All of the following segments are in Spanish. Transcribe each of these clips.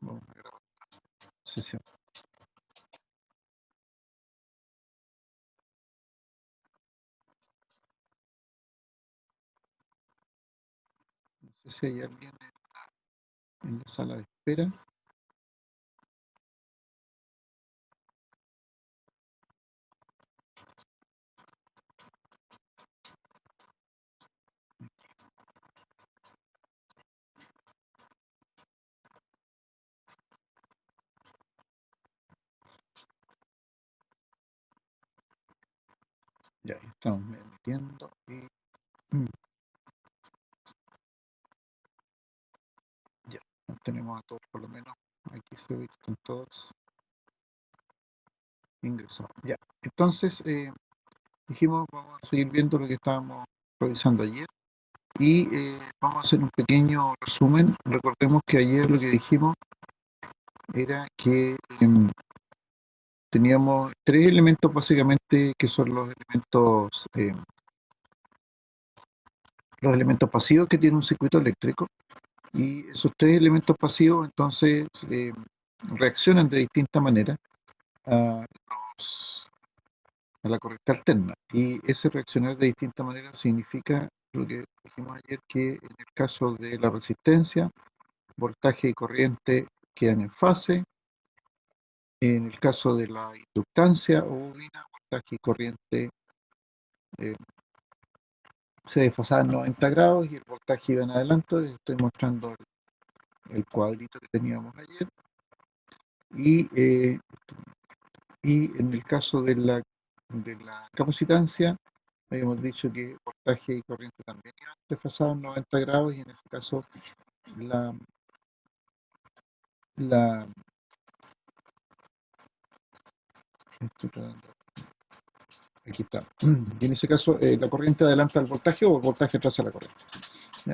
Vamos a grabar sesión. No sé si hay alguien en la sala de espera. Ya estamos metiendo y ya, nos tenemos a todos por lo menos. Aquí se ve que están todos ingresados. Ya, entonces dijimos vamos a seguir viendo lo que estábamos revisando ayer y vamos a hacer un pequeño resumen. Recordemos que ayer lo que dijimos era que teníamos tres elementos básicamente que son los elementos pasivos que tiene un circuito eléctrico. Y esos tres elementos pasivos entonces reaccionan de distinta manera a, los- a la corriente alterna. Y ese reaccionar de distinta manera significa lo que dijimos ayer, que en el caso de la resistencia, voltaje y corriente quedan en fase. En el caso de la inductancia o bobina, voltaje y corriente eh, se desfasaban 90 grados y el voltaje iba en adelanto. Les estoy mostrando el cuadrito que teníamos ayer. Y Y en el caso de la capacitancia, habíamos dicho que voltaje y corriente también iban desfasados 90 grados y en ese caso la, la estoy tratando- aquí está. Y en ese caso la corriente adelanta el voltaje o el voltaje atrasa la corriente. ¿Ya?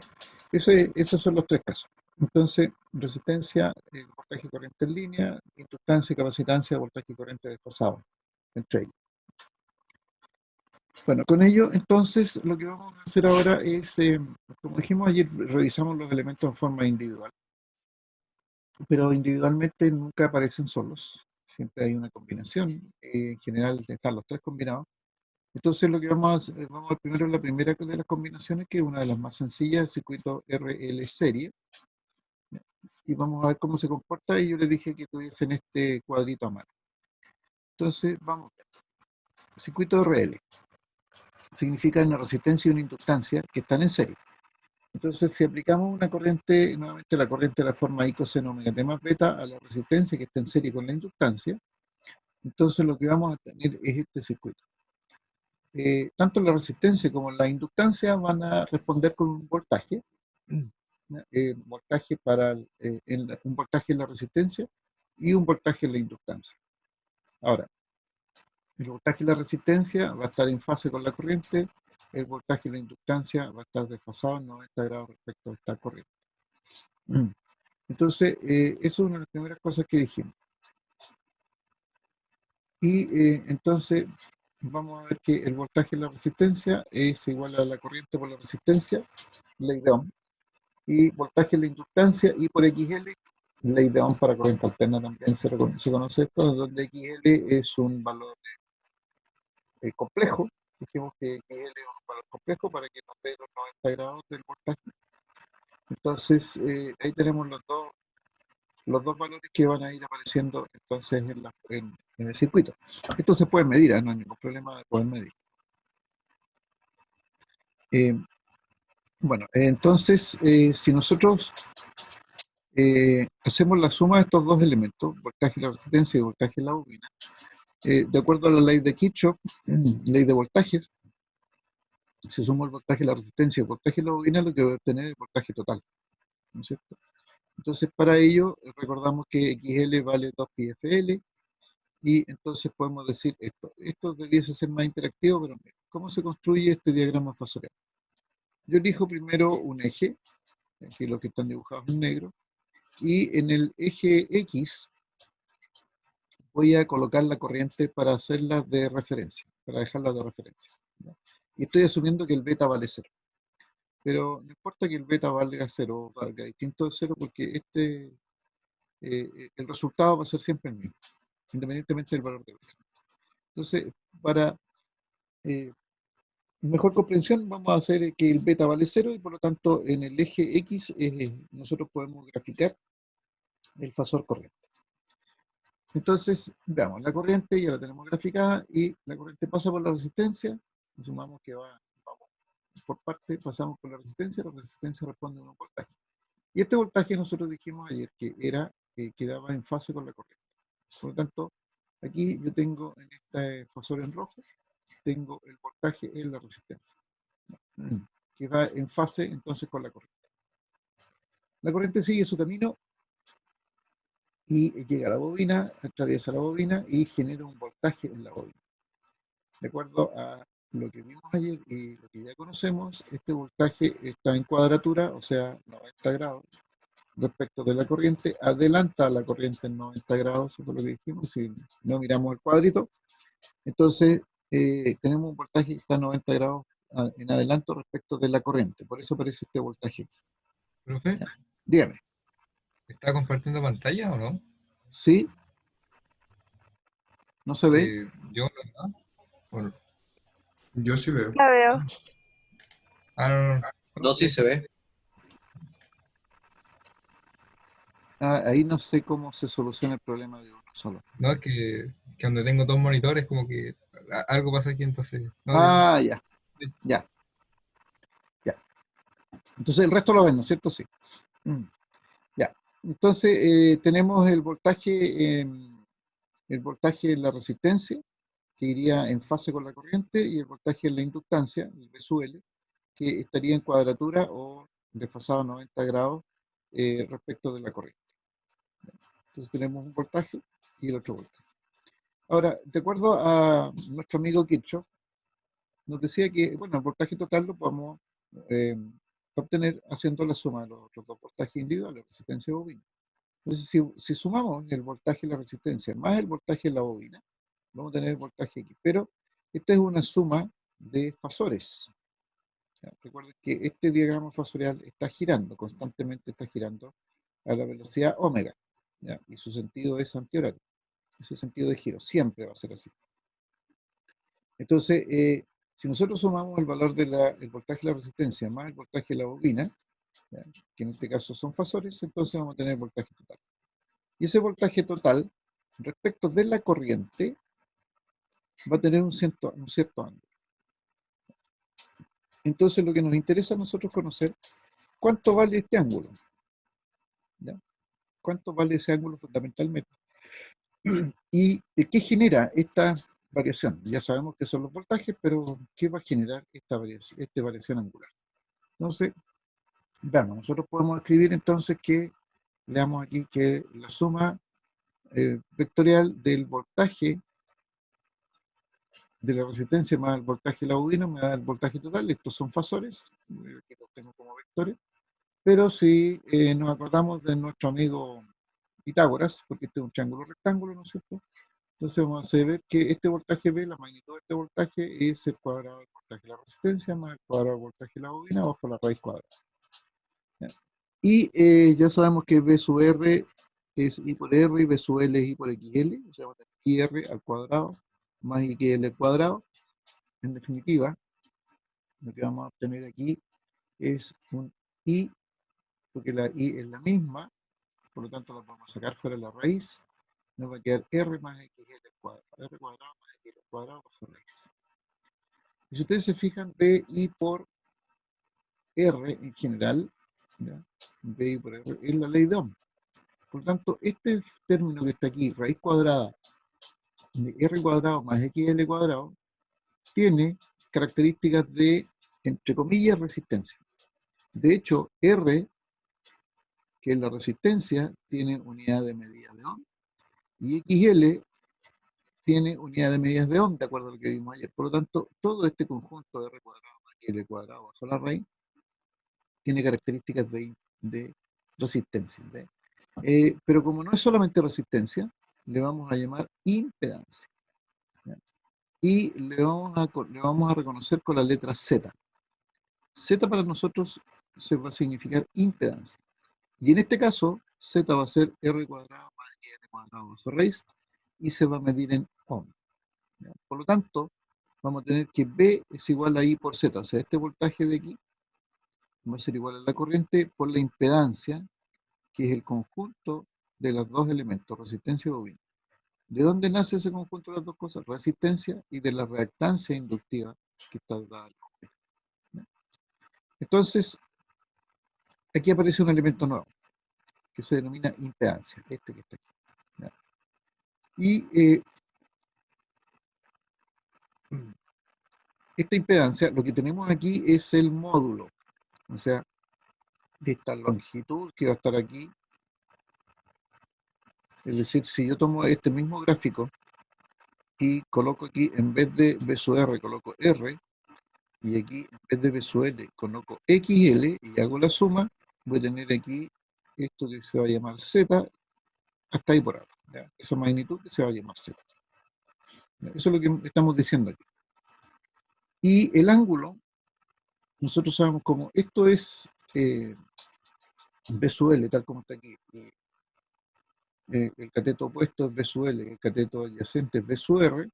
Esos son los tres casos. Entonces, resistencia, voltaje y corriente en línea, inductancia y capacitancia, voltaje y corriente desfasados entre ellos. Bueno, con ello, entonces, lo que vamos a hacer ahora es, como dijimos ayer, revisamos los elementos en forma individual, pero individualmente nunca aparecen solos, siempre hay una combinación, en general están los tres combinados. Entonces, lo que vamos a hacer, vamos a ver primero la primera de las combinaciones, que es una de las más sencillas, el circuito RL serie, y vamos a ver cómo se comporta, y yo les dije que tuviesen este cuadrito a mano. Entonces, vamos, circuito RL significa una resistencia y una inductancia que están en serie. Entonces, si aplicamos una corriente, nuevamente la corriente de la forma I coseno omega t más beta a la resistencia que está en serie con la inductancia, entonces lo que vamos a tener es este circuito. Tanto la resistencia como la inductancia van a responder con un voltaje, voltaje un voltaje en la resistencia y un voltaje en la inductancia. Ahora, el voltaje en la resistencia va a estar en fase con la corriente, el voltaje en la inductancia va a estar desfasado en 90 grados respecto a esta corriente. Entonces, eso es una de las primeras cosas que dijimos. Y entonces vamos a ver que el voltaje en la resistencia es igual a la corriente por la resistencia, ley de Ohm, y voltaje en la inductancia y por XL, ley de Ohm para corriente alterna también se conoce esto, donde XL es un valor complejo. Dijimos que XL es un valor complejo para que nos dé los 90 grados del voltaje. Entonces, ahí tenemos los dos valores que van a ir apareciendo entonces en el circuito. Esto se puede medir, no hay ningún problema de poder medir. Eh, bueno, entonces, si nosotros hacemos la suma de estos dos elementos, voltaje y la resistencia y voltaje y la bobina, de acuerdo a la ley de Kirchhoff, ley de voltajes, si sumo el voltaje y la resistencia y el voltaje y la bobina, lo que voy a obtener es el voltaje total, ¿no es cierto? Entonces, para ello, recordamos que XL vale 2πfL, y entonces podemos decir esto. Esto debiese ser más interactivo, pero mira, ¿cómo se construye este diagrama fasorial? Yo elijo primero un eje, aquí los que están dibujados en negro, y en el eje X voy a colocar la corriente para hacerla de referencia, para dejarla de referencia. ¿Ya? Y estoy asumiendo que el beta vale 0. Pero no importa que el beta valga 0 o valga distinto de 0, porque el resultado va a ser siempre el mismo, independientemente del valor de beta. Entonces, para mejor comprensión, vamos a hacer que el beta vale 0 y por lo tanto en el eje X nosotros podemos graficar el fasor corriente. Entonces, veamos, la corriente ya la tenemos graficada y la corriente pasa por la resistencia, sumamos que vamos por parte, pasamos por la resistencia responde a un voltaje. Y este voltaje nosotros dijimos ayer que quedaba en fase con la corriente. Por lo tanto, aquí yo tengo en este fasor en rojo, tengo el voltaje en la resistencia, que va en fase entonces con la corriente. La corriente sigue su camino y llega a la bobina, atraviesa la bobina y genera un voltaje en la bobina. De acuerdo a lo que vimos ayer y lo que ya conocemos, este voltaje está en cuadratura, o sea, 90 grados respecto de la corriente, adelanta la corriente en 90 grados, eso fue lo que dijimos, si no miramos el cuadrito, entonces tenemos un voltaje que está a 90 grados en adelanto respecto de la corriente, por eso aparece este voltaje aquí. Profe, ¿Ya? Dígame. ¿está compartiendo pantalla o no? ¿Sí? ¿No se ve? Que yo, ¿verdad? Bueno, Yo sí veo. La veo. no. No, sí se ve. Ahí no sé cómo se soluciona el problema de uno solo. No, es que donde tengo dos monitores, como que algo pasa aquí, entonces. No, Ya. Entonces el resto lo ven, ¿no es cierto? Sí. Ya. Entonces tenemos el voltaje en la resistencia, que iría en fase con la corriente, y el voltaje en la inductancia, el V sub L, que estaría en cuadratura o desfasado a 90 grados respecto de la corriente. Entonces tenemos un voltaje y el otro voltaje. Ahora, de acuerdo a nuestro amigo Kirchhoff, nos decía que, bueno, el voltaje total lo podemos obtener haciendo la suma de los otros dos voltajes individuales, resistencia y bobina. Entonces, si sumamos el voltaje y la resistencia más el voltaje en la bobina, vamos a tener el voltaje X. Pero esta es una suma de fasores. Recuerden que este diagrama fasorial está girando, constantemente está girando a la velocidad omega, ¿ya? Y su sentido es antihorario. Y su sentido de giro siempre va a ser así. Entonces, si nosotros sumamos el valor del voltaje y la resistencia más el voltaje de la bobina, ¿ya? Que en este caso son fasores, entonces vamos a tener el voltaje total. Y ese voltaje total, respecto de la corriente, va a tener un cierto ángulo. Entonces, lo que nos interesa a nosotros conocer, ¿cuánto vale este ángulo? ¿Ya? ¿Cuánto vale ese ángulo fundamentalmente? ¿Y qué genera esta variación? Ya sabemos que son los voltajes, pero ¿qué va a generar esta variación angular? Entonces, veamos, nosotros podemos escribir entonces que, leamos aquí que la suma vectorial del voltaje de la resistencia más el voltaje de la bobina me da el voltaje total. Estos son fasores, que los tengo como vectores. Pero si nos acordamos de nuestro amigo Pitágoras, porque este es un triángulo rectángulo, ¿no es cierto? Entonces vamos a saber que este voltaje B, la magnitud de este voltaje, es el cuadrado del voltaje de la resistencia más el cuadrado del voltaje de la bobina bajo la raíz cuadrada. ¿Ya? Y ya sabemos que B sub R es I por R y B sub L es I por XL, o sea, IR al cuadrado más XL al cuadrado. En definitiva, lo que vamos a obtener aquí es un I, porque la I es la misma, por lo tanto la podemos sacar fuera de la raíz, nos va a quedar R más XL al cuadrado, R cuadrado más XL al cuadrado bajo raíz. Y si ustedes se fijan, BI por R en general, ¿ya? BI por R es la ley de Ohm. Por lo tanto, este término que está aquí, raíz cuadrada de R cuadrado más XL cuadrado, tiene características de, entre comillas, resistencia. De hecho, R, que es la resistencia, tiene unidad de medida de Ohm, y XL tiene unidad de medidas de Ohm, de acuerdo a lo que vimos ayer. Por lo tanto, todo este conjunto de R cuadrado más XL cuadrado bajo la raíz tiene características de resistencia. Pero como no es solamente resistencia, le vamos a llamar impedancia. ¿Ya? Y le vamos a reconocer con la letra Z. Z para nosotros se va a significar impedancia. Y en este caso, Z va a ser R cuadrado más N cuadrado su raíz y se va a medir en ohm. ¿Ya? Por lo tanto, vamos a tener que B es igual a I por Z, o sea, este voltaje de aquí va a ser igual a la corriente por la impedancia, que es el conjunto de los dos elementos, resistencia y bobina. ¿De dónde nace ese conjunto de las dos cosas? Resistencia y de la reactancia inductiva que está dada. Entonces, aquí aparece un elemento nuevo, que se denomina impedancia, este que está aquí. ¿Ya? Y esta impedancia, lo que tenemos aquí es el módulo, o sea, de esta longitud que va a estar aquí. Es decir, si yo tomo este mismo gráfico y coloco aquí, en vez de B sub R, coloco R, y aquí, en vez de B sub L, coloco XL, y hago la suma, voy a tener aquí esto que se va a llamar Z, hasta ahí por ahora. ¿Ya? Esa magnitud que se va a llamar Z. ¿Ya? Eso es lo que estamos diciendo aquí. Y el ángulo, nosotros sabemos como esto es B sub L, tal como está aquí. Y, el cateto opuesto es B sub L, el cateto adyacente es B sub R.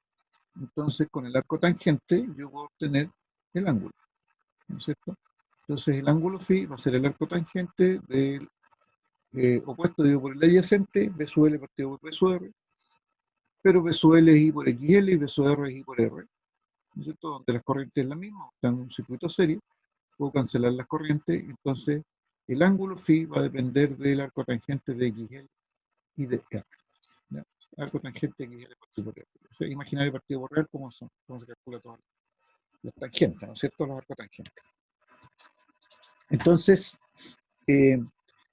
Entonces, con el arco tangente, yo puedo obtener el ángulo, ¿no es cierto? Entonces, el ángulo phi va a ser el arco tangente del opuesto dividido por el adyacente, B sub L partido por B sub R, pero B sub L es I por XL y B sub R es I por R, ¿no es cierto? Donde las corrientes es la misma, están en un circuito serie, puedo cancelar las corrientes, entonces el ángulo phi va a depender del arco tangente de XL y de R. ¿Ya? Arco tangente XL partido por R. O sea, imaginario partido por R, ¿cómo se calcula todo? Las tangentes, ¿no es cierto? Los arcotangentes. Entonces, eh,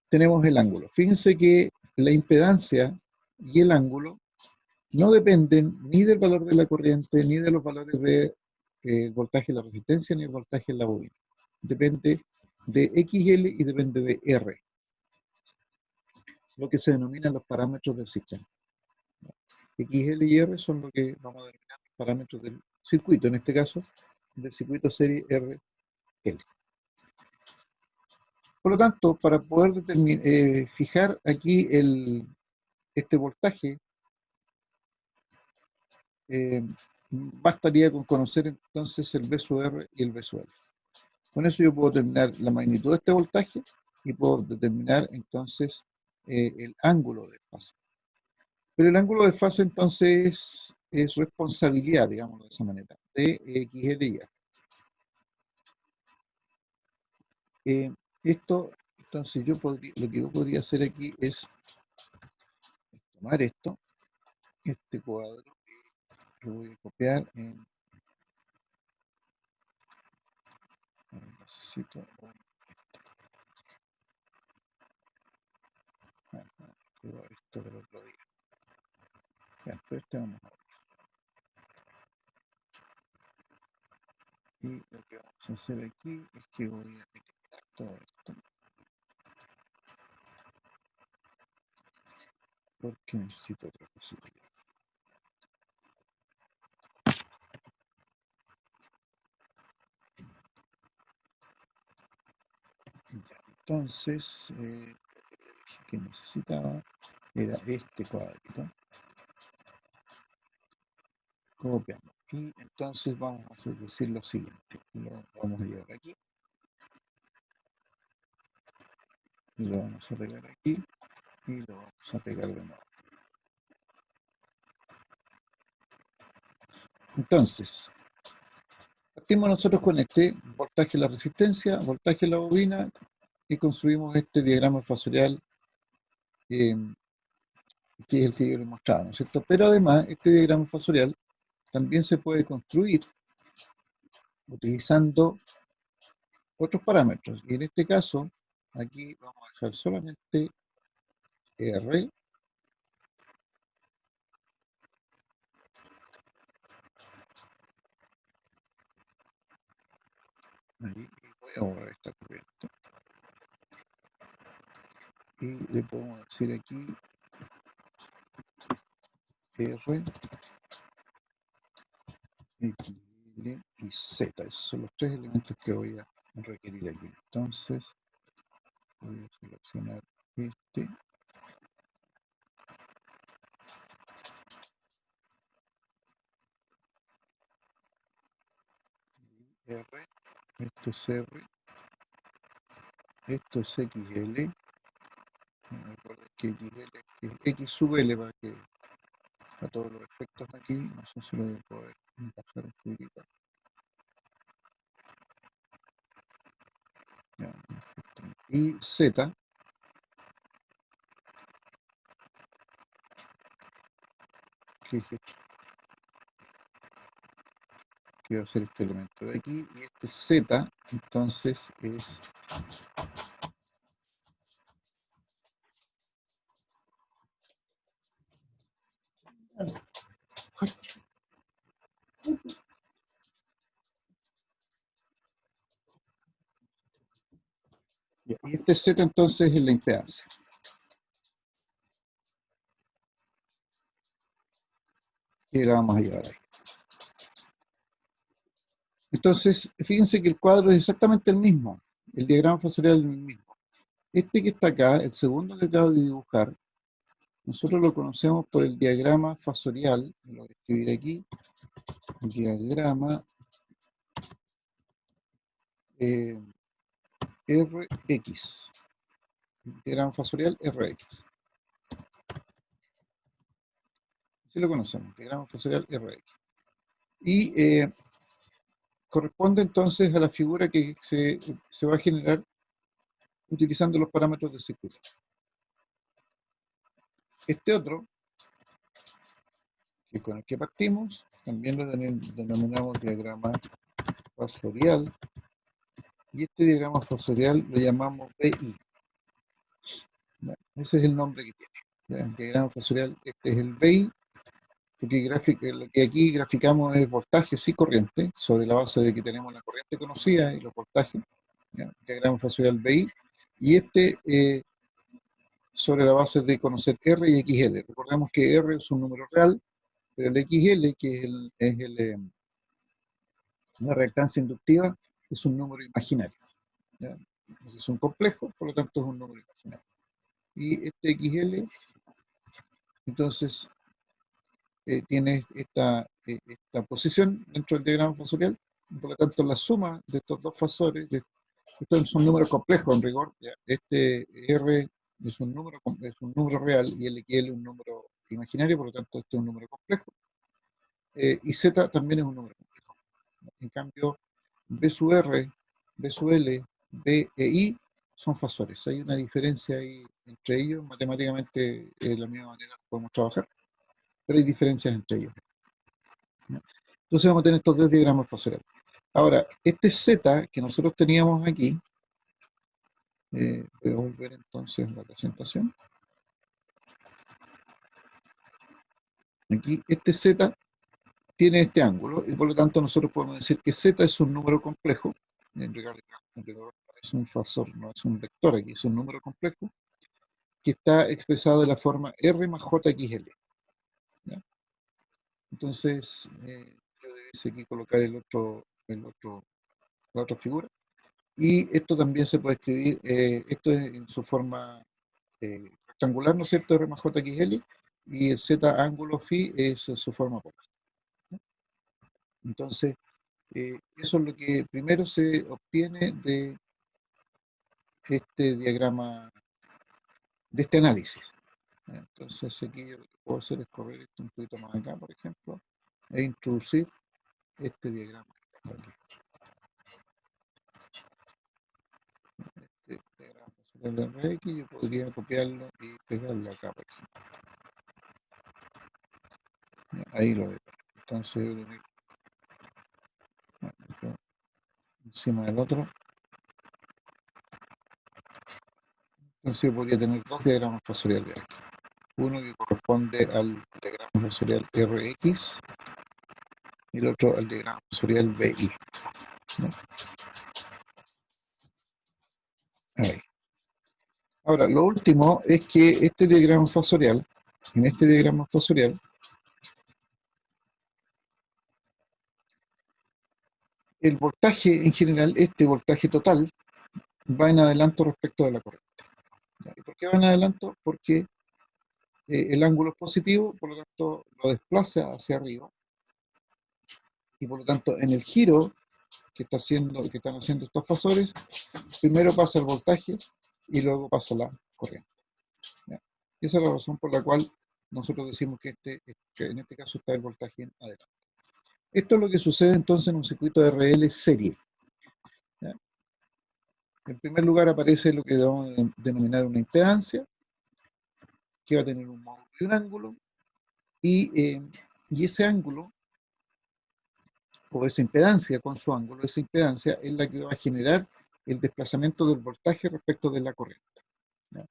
tenemos el ángulo. Fíjense que la impedancia y el ángulo no dependen ni del valor de la corriente, ni de los valores de voltaje de la resistencia, ni el voltaje de la bobina. Depende de XL y depende de R, lo que se denominan los parámetros del sistema. XL y R son lo que vamos a denominar los parámetros del circuito, en este caso, del circuito serie RL. Por lo tanto, para poder fijar aquí este voltaje, bastaría con conocer entonces el B sub R y el B sub L. Con eso yo puedo determinar la magnitud de este voltaje y puedo determinar entonces el ángulo de fase. Pero el ángulo de fase entonces es responsabilidad, digamos de esa manera, de XL y Y. Esto, entonces lo que yo podría hacer aquí es tomar este cuadro, lo voy a copiar en... Necesito esto del otro día. Ya, pero vamos a ver. Y lo que vamos a hacer aquí es que voy a eliminar todo esto. Porque necesito otra posibilidad. Ya, entonces, que necesitaba era este cuadrito. Copiamos. Y entonces vamos a decir lo siguiente. Lo vamos a llevar aquí. Y lo vamos a pegar aquí. Y lo vamos a pegar de nuevo. Entonces, partimos nosotros con este voltaje de la resistencia, voltaje de la bobina, y construimos este diagrama fasorial que es el que yo les mostraba, ¿no es cierto? Pero además, este diagrama fasorial también se puede construir utilizando otros parámetros. Y en este caso, aquí vamos a dejar solamente R. Ahí voy a borrar esta corriente. Y le podemos decir aquí R, X, L y Z. Esos son los tres elementos que voy a requerir aquí. Entonces, voy a seleccionar este R, esto es R, esto es XL. Recuerden que XL es X sub L para que a todos los efectos aquí, no sé si lo voy a poder bajar un poquitito. Ya, perfecto. Y Z, que es esto, que va a ser este elemento de aquí, y este Z, entonces es ya, y este Z entonces es la impedancia. Y la vamos a llevar ahí. Entonces, fíjense que el cuadro es exactamente el mismo. El diagrama fasorial es el mismo. Este que está acá, el segundo que acabo de dibujar, nosotros lo conocemos por el diagrama fasorial. Lo voy a escribir aquí. Diagrama RX. Diagrama fasorial RX. Así lo conocemos, diagrama fasorial RX. Y corresponde entonces a la figura que se va a generar utilizando los parámetros del circuito. Este otro, que con el que partimos, también lo denominamos diagrama fasorial, y este diagrama fasorial lo llamamos BI. ¿Ya? Ese es el nombre que tiene. ¿Ya? El diagrama fasorial, este es el BI, porque lo que aquí graficamos es voltaje y corriente, sobre la base de que tenemos la corriente conocida y los voltajes. ¿Ya? Diagrama fasorial BI, y este sobre la base de conocer R y XL. Recordemos que R es un número real, pero el XL, que la reactancia inductiva, es un número imaginario. ¿Ya? Es un complejo, por lo tanto es un número imaginario. Y este XL, entonces, tiene esta posición dentro del diagrama fasorial, por lo tanto la suma de estos dos fasores, estos son números complejos en rigor, ¿ya? Este R es un número real y el XL es un número imaginario, por lo tanto este es un número complejo, y Z también es un número complejo. En cambio, B sub R, B sub L, B e I son fasores. Hay una diferencia ahí entre ellos, matemáticamente de la misma manera podemos trabajar, pero hay diferencias entre ellos. Entonces vamos a tener estos dos diagramas fasoriales. Ahora, este Z que nosotros teníamos aquí, voy a volver entonces a la presentación. Aquí, este Z tiene este ángulo, y por lo tanto nosotros podemos decir que Z es un número complejo. En rigor es un fasor, no es un vector aquí, es un número complejo, que está expresado de la forma R más JXL. ¿Ya? Entonces, yo debería aquí colocar la otra figura. Y esto también se puede escribir, esto es en su forma rectangular, ¿no es cierto? R más JXL, y el Z ángulo phi es su forma polar. Entonces, eso es lo que primero se obtiene de este diagrama, de este análisis. Entonces, aquí yo lo que puedo hacer es correr esto un poquito más acá, por ejemplo, e introducir este diagrama que está aquí. Este diagrama fasorial de RX, yo podría copiarlo y pegarlo acá, por ejemplo. Ahí lo veo. Entonces, encima del otro. Entonces yo podría tener dos diagramas fasoriales aquí. Uno que corresponde al diagrama fasorial RX y el otro al diagrama fasorial BI. ¿No? Ahí. Ahora, lo último es que este diagrama fasorial, en este diagrama fasorial, el voltaje en general, este voltaje total, va en adelanto respecto de la corriente. ¿Y por qué va en adelanto? Porque el ángulo es positivo, por lo tanto lo desplaza hacia arriba, y por lo tanto en el giro que están haciendo estos fasores, primero pasa el voltaje y luego pasa la corriente. ¿Ya? Y esa es la razón por la cual nosotros decimos que, que en este caso está el voltaje en adelante. Esto es lo que sucede entonces en un circuito de RL serie. ¿Ya? En primer lugar aparece lo que vamos a denominar una impedancia, que va a tener un módulo y un ángulo, y ese ángulo, o esa impedancia con su ángulo, esa impedancia es la que va a generar el desplazamiento del voltaje respecto de la corriente. ¿Ya?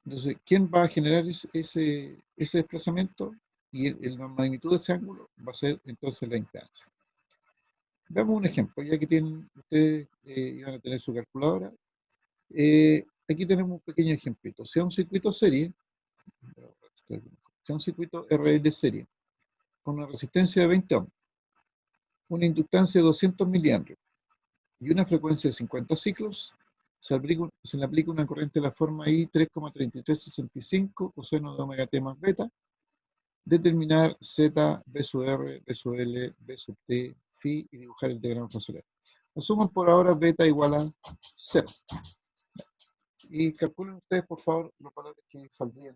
Entonces, ¿quién va a generar ese desplazamiento? Y la magnitud de ese ángulo va a ser entonces la impedancia. Veamos un ejemplo, ya que ustedes iban a tener su calculadora. Aquí tenemos un pequeño ejemplito. Sea un circuito serie, sea un circuito RL serie, con una resistencia de 20 ohms, una inductancia de 200 miliamperes y una frecuencia de 50 ciclos, se le aplica una corriente de la forma I 3,3365 coseno de omega t más beta, determinar Z, B sub R, B sub L, B sub T, phi y dibujar el diagrama fasorial. Asuman por ahora beta igual a 0. Y calculen ustedes, por favor, los valores que saldrían.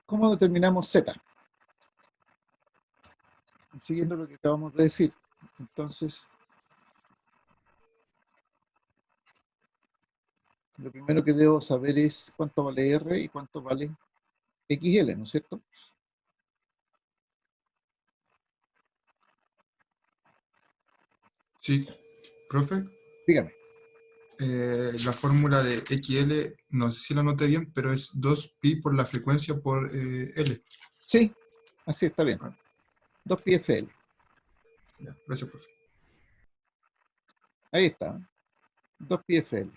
¿Cómo determinamos Z? Siguiendo lo que acabamos de decir. Entonces, lo primero que debo saber es cuánto vale R y cuánto vale XL, ¿no es cierto? Sí, profe, Dígame. la fórmula de XL, no sé si la noté bien, pero es 2pi por la frecuencia por L. Sí, así está bien. Ah, 2 pi FL. ya, gracias, profe. Ahí está. 2 pi FL.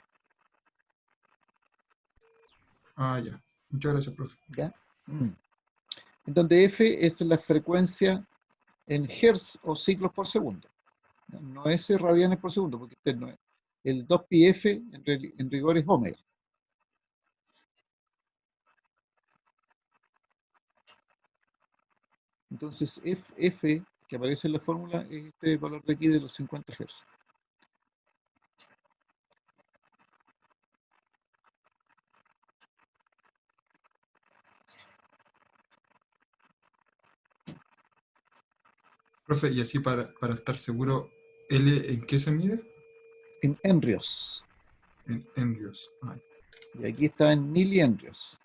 Ah, ya. Muchas gracias, profe. ¿Ya? En donde F es la frecuencia en hertz o ciclos por segundo. No es radianes por segundo, porque usted no es. El 2 pi F en rigor es omega. Entonces, F, que aparece en la fórmula, es este valor de aquí de los 50 Hz. Profe, y así para estar seguro, ¿L en qué se mide? En henrios. En envios. Ah, Y aquí está en milihenrios.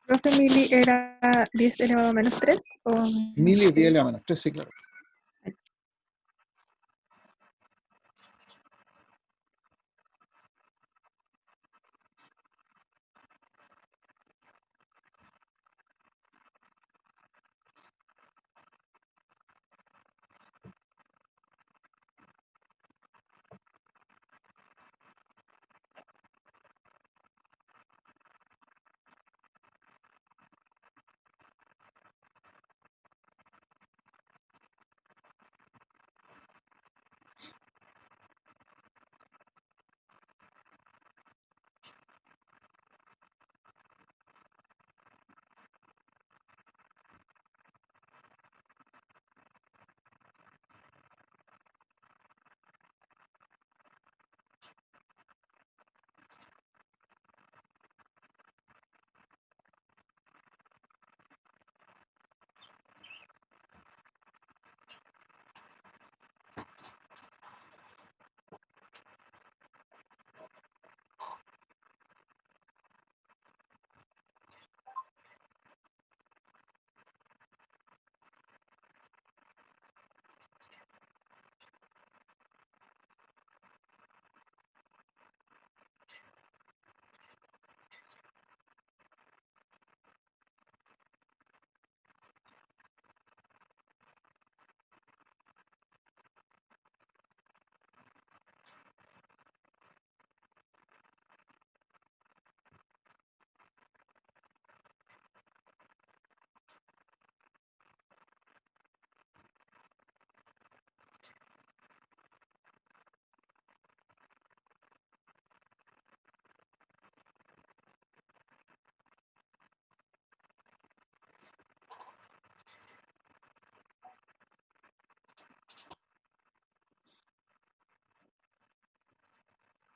¿Profe mili era 10 elevado a menos 3? O, Mili es 10 a la menos 13, claro.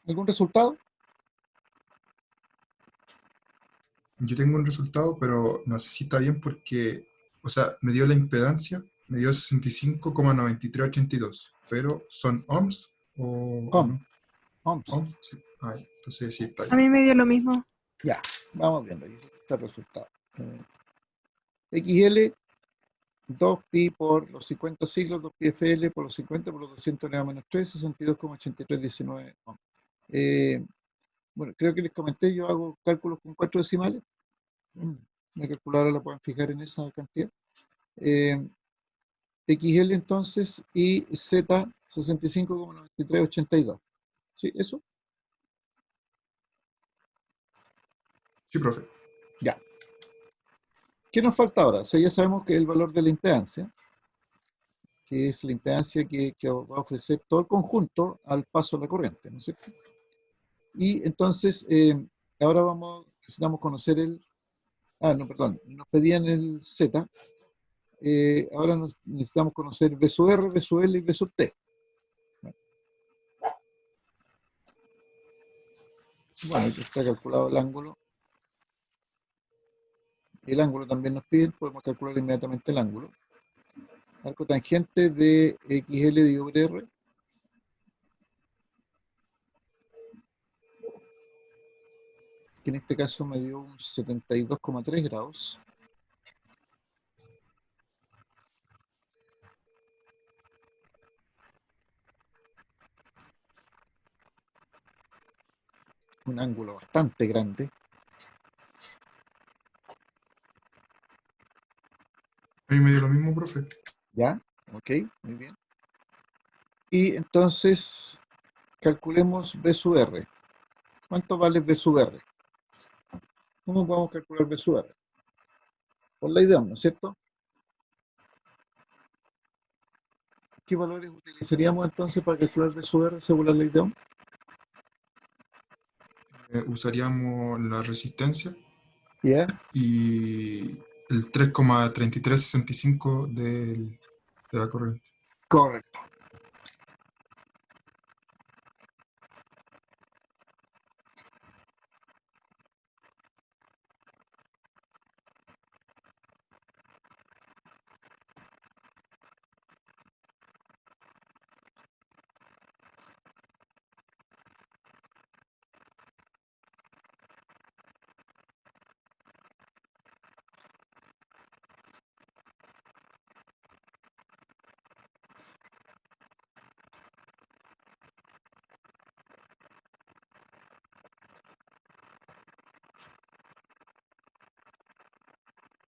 ¿Algún resultado? Yo tengo un resultado, pero no sé si está bien porque, o sea, me dio la impedancia, me dio 65,9382, pero ¿son ohms o Ohm, no? ohms. ¿Ohms? Sí. Ah, ya. Entonces sí está A bien. mí me dio lo mismo. Ya, vamos viendo. Aquí está el resultado. XL, 2pi por los 50 siglos, 2pi FL por los 50 por los 200 elevado a menos 3, 62,8319 ohm. Bueno, creo que les comenté, yo hago cálculos con 4 decimales. La calculadora la pueden fijar en esa cantidad. XL entonces y Z 65,9382. ¿Sí? ¿Eso? Sí, profe. Ya. ¿Qué nos falta ahora? O sea, ya sabemos que el valor de la impedancia, que es la impedancia que va a ofrecer todo el conjunto al paso de la corriente, ¿no es cierto? Y entonces, ahora necesitamos conocer no, perdón, nos pedían el Z, ahora necesitamos conocer B sub R, B sub L y B sub T. Bueno, aquí está calculado el ángulo. El ángulo también nos piden, podemos calcular inmediatamente el ángulo. Arco tangente de XL dividido por R, que en este caso me dio un 72,3 grados. Un ángulo bastante grande. A mí me dio lo mismo, profe. ¿Ya? Ok, muy bien. Y entonces calculemos B sub R. ¿Cuánto vale B sub R? ¿Cómo podemos calcular B sub R? Por la idea, ¿no es cierto? ¿Qué valores utilizaríamos entonces para calcular B sub R según la ley de Ohm? Usaríamos la resistencia ¿Ya? y el 3,3365 de la corriente. Correcto.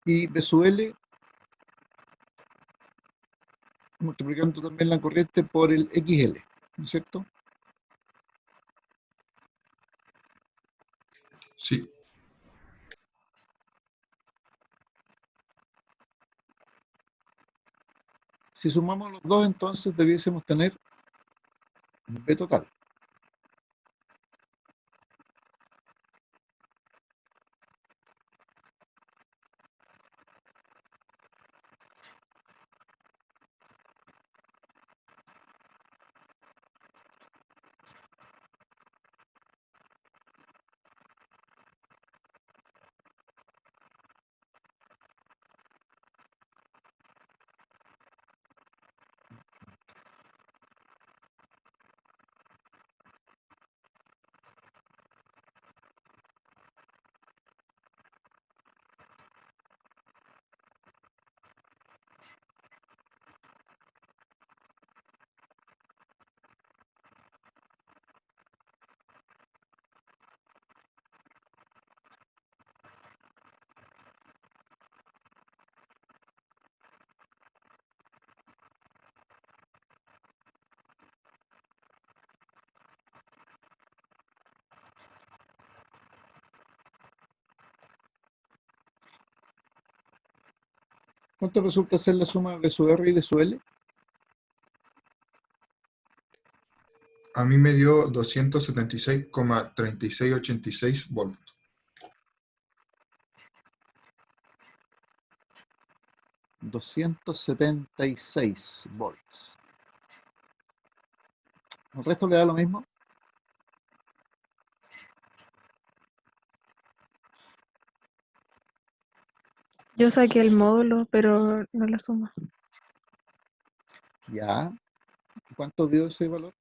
Y B sub L, multiplicando también la corriente por el XL, ¿no es cierto? Sí, Si sumamos los dos, entonces debiésemos tener B total. ¿Cuánto resulta ser la suma de su R y de su L? a mí me dio 276,3686 volts. 276 volts. ¿El resto le da lo mismo? Yo saqué el módulo, pero no la suma. Ya. ¿Y cuánto dio ese valor?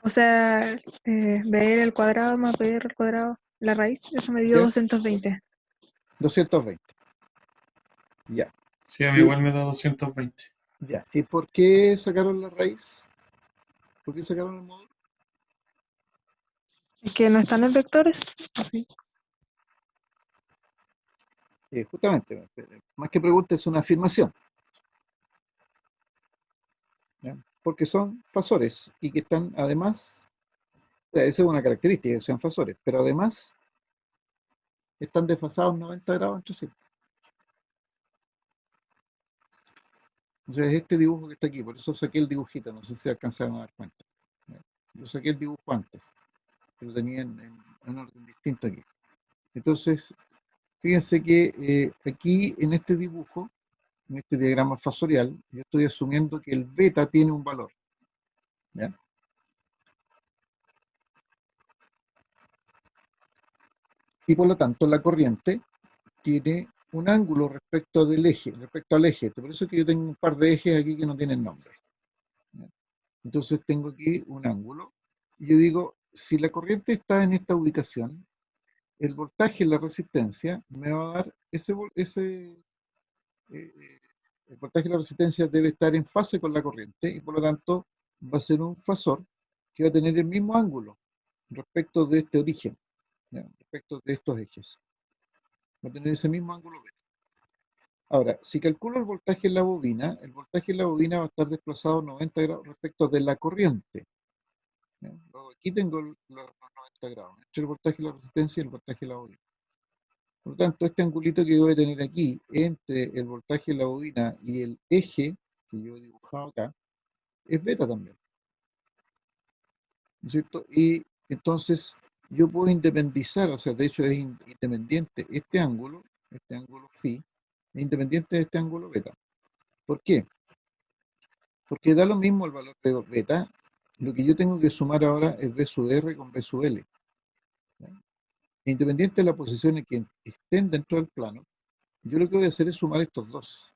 O sea, BR al cuadrado más BR al cuadrado, la raíz, eso me dio Ya. 220. 220. Ya. Sí, a mí ¿Y, igual me da 220. ya. ¿Y por qué sacaron la raíz? ¿Por qué sacaron el módulo? Es que no están en vectores. Así. Justamente, más que pregunta es una afirmación, ¿ya? Porque son fasores y que están además, o sea, esa es una característica, que sean fasores, pero además están desfasados 90 grados entre sí. Entonces, este dibujo que está aquí, por eso saqué el dibujito, no sé si alcanzaron a dar cuenta. ¿Ya? Yo saqué el dibujo antes, pero tenía en un orden distinto aquí. Entonces, fíjense que aquí en este dibujo, en este diagrama fasorial, yo estoy asumiendo que el beta tiene un valor, ¿ya? Y por lo tanto la corriente tiene un ángulo respecto del eje, respecto al eje. Por eso es que yo tengo un par de ejes aquí que no tienen nombre, ¿ya? Entonces tengo aquí un ángulo. Y yo digo, si la corriente está en esta ubicación, el voltaje en la resistencia me va a dar el voltaje de la resistencia debe estar en fase con la corriente y por lo tanto va a ser un fasor que va a tener el mismo ángulo respecto de este origen, ¿ya? Respecto de estos ejes. Va a tener ese mismo ángulo beta. Ahora, si calculo el voltaje en la bobina, el voltaje en la bobina va a estar desplazado 90 grados respecto de la corriente, ¿ya? Luego, aquí tengo los 90 grados entre el voltaje y la resistencia y el voltaje de la bobina. Por lo tanto, este angulito que yo voy a tener aquí entre el voltaje de la bobina y el eje que yo he dibujado acá es beta también, ¿no es cierto? Y entonces yo puedo independizar, o sea, de hecho es independiente este ángulo phi, es independiente de este ángulo beta. ¿Por qué? Porque da lo mismo el valor de beta. Lo que yo tengo que sumar ahora es B sub R con B sub L, ¿ya? Independiente de la posición en que estén dentro del plano, yo lo que voy a hacer es sumar estos dos,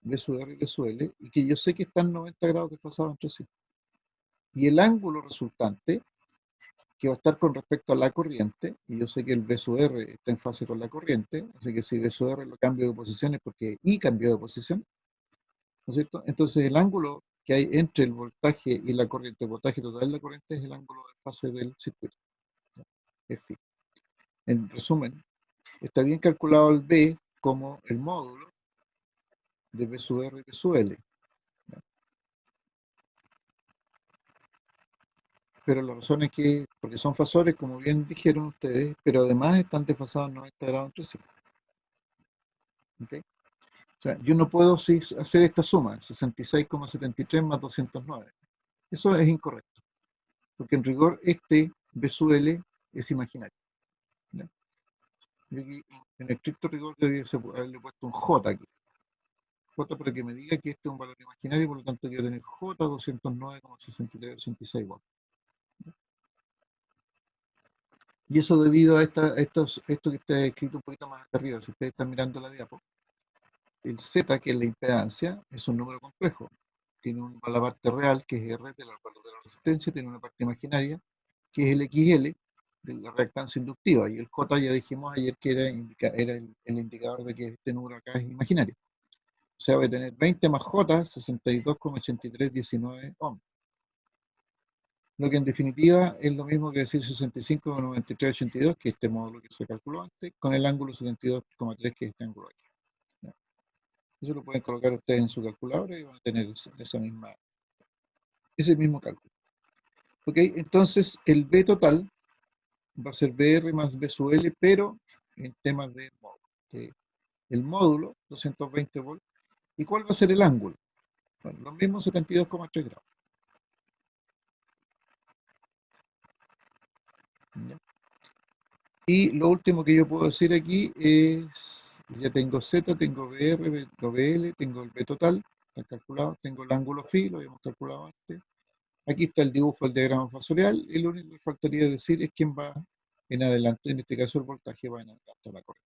B sub R y B sub L, y que yo sé que están 90 grados desfasados entre sí. Y el ángulo resultante, que va a estar con respecto a la corriente, y yo sé que el B sub R está en fase con la corriente, así que si B sub R lo cambio de posición es porque I cambió de posición, ¿no es cierto? Entonces el ángulo que hay entre el voltaje y la corriente, el voltaje total de la corriente es el ángulo de fase del circuito, ¿ya? Es phi. En resumen, está bien calculado el B como el módulo de B sub R y B sub L, ¿ya? Pero la razón es que, porque son fasores, como bien dijeron ustedes, pero además están desfasados 90 grados entre sí, ¿ok? O sea, yo no puedo hacer esta suma, 66,73 más 209. Eso es incorrecto, porque en rigor este B sub L es imaginario, ¿ya? Yo aquí, en estricto rigor debería haberle puesto un J aquí. J para que me diga que este es un valor imaginario, por lo tanto quiero tener J 209,6386 volts. Y eso debido a esto que está escrito un poquito más arriba, si ustedes están mirando la diapo. El Z, que es la impedancia, es un número complejo. Tiene la parte real, que es R, de la resistencia, tiene una parte imaginaria, que es el XL, de la reactancia inductiva, y el J ya dijimos ayer que era el indicador de que este número acá es imaginario. O sea, voy a tener 20 más J, 62,8319 ohms. Lo que en definitiva es lo mismo que decir 65,9382, que es este módulo que se calculó antes, con el ángulo 72,3, que es este ángulo aquí, ¿ya? Eso lo pueden colocar ustedes en su calculadora y van a tener ese mismo cálculo. ¿Ok? Entonces, el B total va a ser BR más B sub L, pero en temas de módulo. ¿Ok? El módulo, 220 volts. ¿Y cuál va a ser el ángulo? Bueno, lo mismo, 72,3 grados, ¿ya? Y lo último que yo puedo decir aquí es, ya tengo Z, tengo BR, tengo BL, tengo el B total, está calculado, tengo el ángulo phi, lo habíamos calculado antes. Aquí está el dibujo del diagrama fasorial, y lo único que faltaría decir es quién va en adelante, en este caso el voltaje va en adelante a la corriente.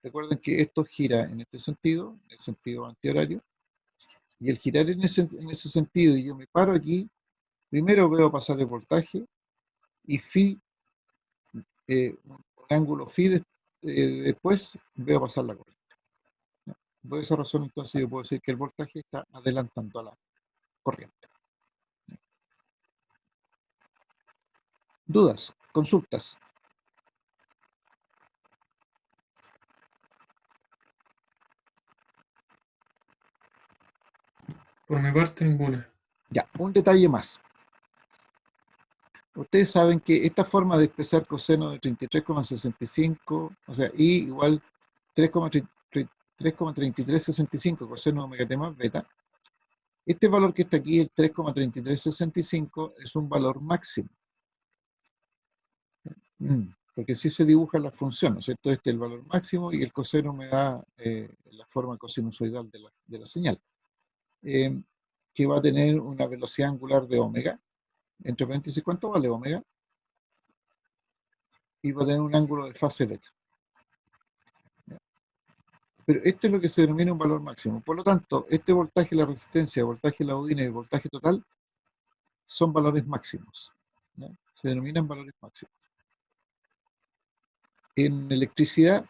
Recuerden que esto gira en este sentido, en el sentido antihorario, y el girar en ese sentido, y yo me paro aquí, primero veo pasar el voltaje y phi, un ángulo phi, después veo pasar la corriente. ¿Ya? Por esa razón, entonces, yo puedo decir que el voltaje está adelantando a la corriente. ¿Dudas? ¿Consultas? Por mi parte, ninguna. Ya, un detalle más. Ustedes saben que esta forma de expresar coseno de 33,65, o sea, y igual 3,3365 coseno de omega t más beta, este valor que está aquí, el 3,3365, es un valor máximo. Porque si se dibuja la función, ¿no es cierto? Este es el valor máximo y el coseno me da la forma cosinusoidal de la señal, eh, que va a tener una velocidad angular de omega, entre paréntesis, ¿cuánto vale omega? Y va a tener un ángulo de fase beta. Pero esto es lo que se denomina un valor máximo. Por lo tanto, este voltaje, la resistencia, el voltaje, la bobina y el voltaje total son valores máximos. ¿Ya? Se denominan valores máximos. En electricidad,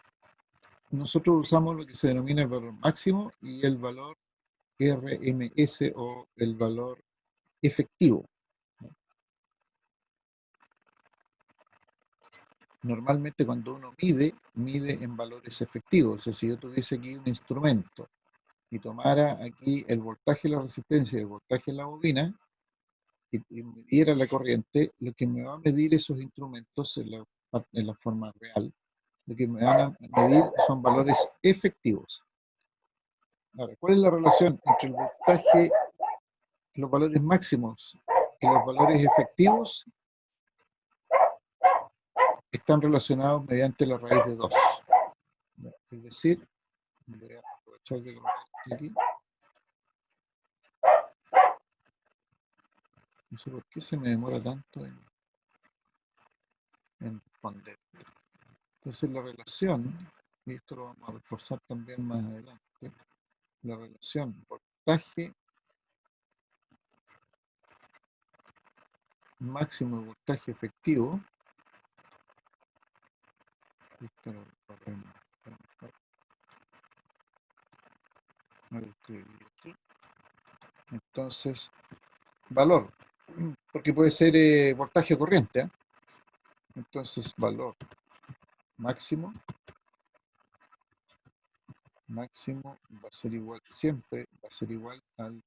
nosotros usamos lo que se denomina el valor máximo y el valor RMS o el valor efectivo. Normalmente cuando uno mide en valores efectivos. O sea, si yo tuviese aquí un instrumento y tomara aquí el voltaje, la resistencia y el voltaje de la bobina, y midiera la corriente, lo que me va a medir esos instrumentos en la forma real, lo que me van a medir son valores efectivos. Ahora, ¿cuál es la relación entre el voltaje, los valores máximos y los valores efectivos? Están relacionados mediante la raíz de 2. Es decir, voy a aprovechar de colocar esto aquí. No sé por qué se me demora tanto en responder. Entonces la relación, y esto lo vamos a reforzar también más adelante, la relación voltaje máximo y voltaje efectivo, esto lo voy a escribir aquí. Entonces, valor, porque puede ser voltaje o corriente, ¿eh? Entonces, valor máximo va a ser igual, siempre va a ser igual al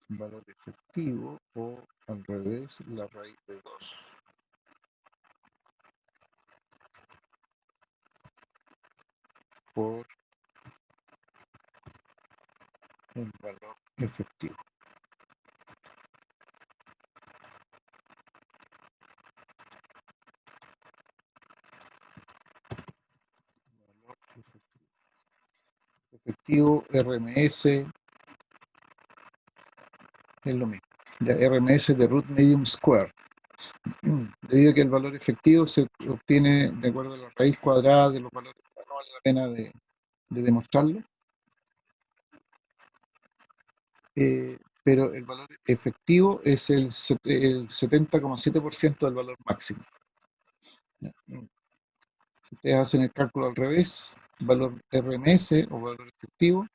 valor efectivo o al revés, la raíz de 2 por el valor efectivo. Valor efectivo, RMS es lo mismo. Ya RMS de root medium square. Debido a que el valor efectivo se obtiene de acuerdo a la raíz cuadrada de los valores, no vale la pena de demostrarlo. Pero el valor efectivo es el 70,7% del valor máximo. Si ustedes hacen el cálculo al revés, valor RMS o valor efectivo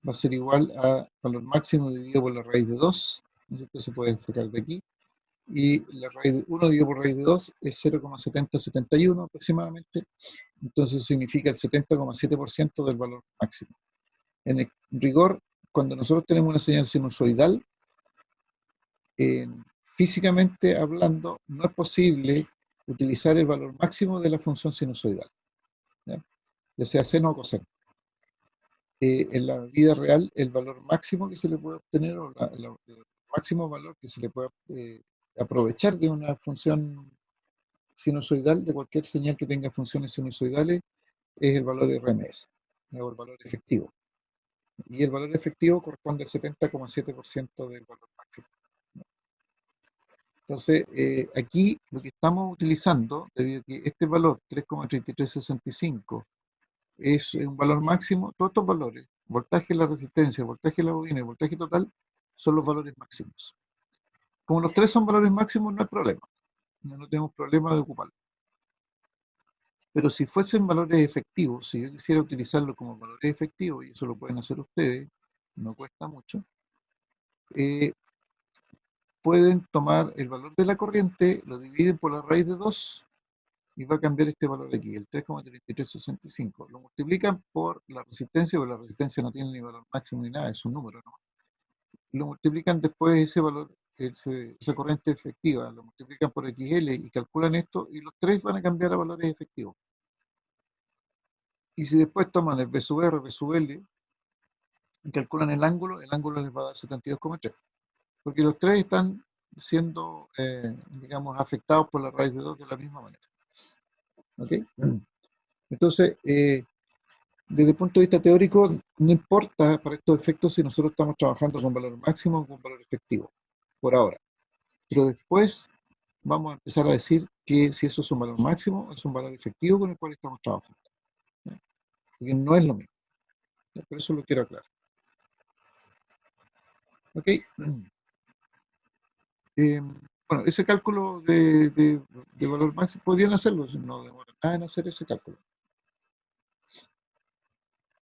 va a ser igual a valor máximo dividido por la raíz de 2, entonces se puede sacar de aquí, y la raíz de 1 dividido por raíz de 2 es 0,7071 aproximadamente, entonces significa el 70,7% del valor máximo. En rigor, cuando nosotros tenemos una señal sinusoidal, físicamente hablando, no es posible utilizar el valor máximo de la función sinusoidal, ya sea seno o coseno. En la vida real, el valor máximo que se le puede obtener, o el máximo valor que se le puede aprovechar de una función sinusoidal, de cualquier señal que tenga funciones sinusoidales, es el valor RMS, o el valor efectivo. Y el valor efectivo corresponde al 70,7% del valor máximo. Entonces, aquí lo que estamos utilizando, debido a que este valor 3,3365 es un valor máximo, todos estos valores, voltaje de la resistencia, voltaje de la bobina y voltaje total, son los valores máximos. Como los tres son valores máximos, no hay problema, no tenemos problema de ocuparlo. Pero si fuesen valores efectivos, si yo quisiera utilizarlo como valores efectivos, y eso lo pueden hacer ustedes, no cuesta mucho, eh, pueden tomar el valor de la corriente, lo dividen por la raíz de 2 y va a cambiar este valor aquí, el 3,3365. Lo multiplican por la resistencia, porque la resistencia no tiene ni valor máximo ni nada, es un número, ¿no? Lo multiplican después ese valor, esa corriente efectiva, lo multiplican por XL y calculan esto, y los tres van a cambiar a valores efectivos. Y si después toman el B sub R, B sub L, y calculan el ángulo les va a dar 72,3. Porque los tres están siendo, digamos, afectados por la raíz de 2 de la misma manera. ¿Ok? Entonces, desde el punto de vista teórico, no importa para estos efectos si nosotros estamos trabajando con valor máximo o con valor efectivo, por ahora. Pero después vamos a empezar a decir que si eso es un valor máximo o es un valor efectivo con el cual estamos trabajando. ¿Ya? Porque no es lo mismo. ¿Ya? Por eso lo quiero aclarar. ¿Ok? Bueno, ese cálculo de valor máximo, podrían hacerlo, no demora nada en hacer ese cálculo.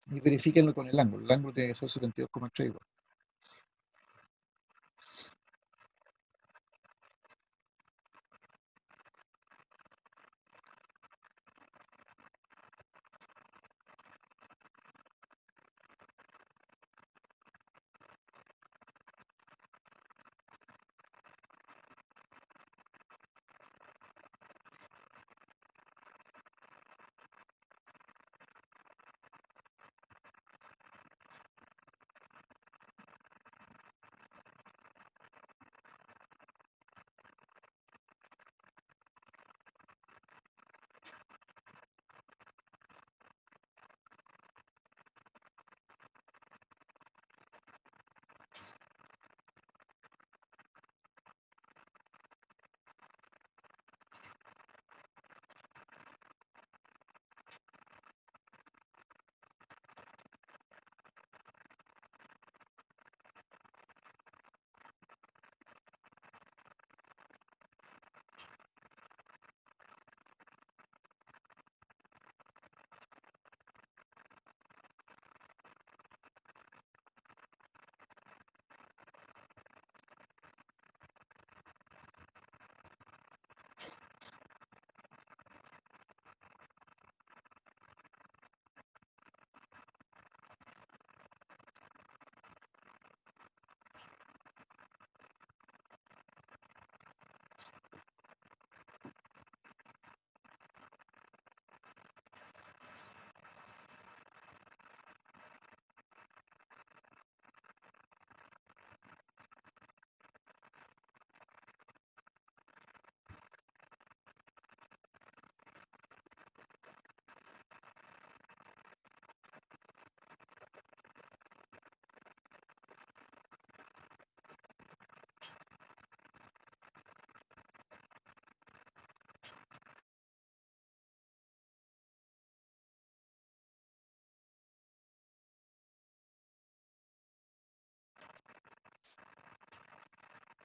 Y verifíquenlo con el ángulo tiene que ser 72,3 igual.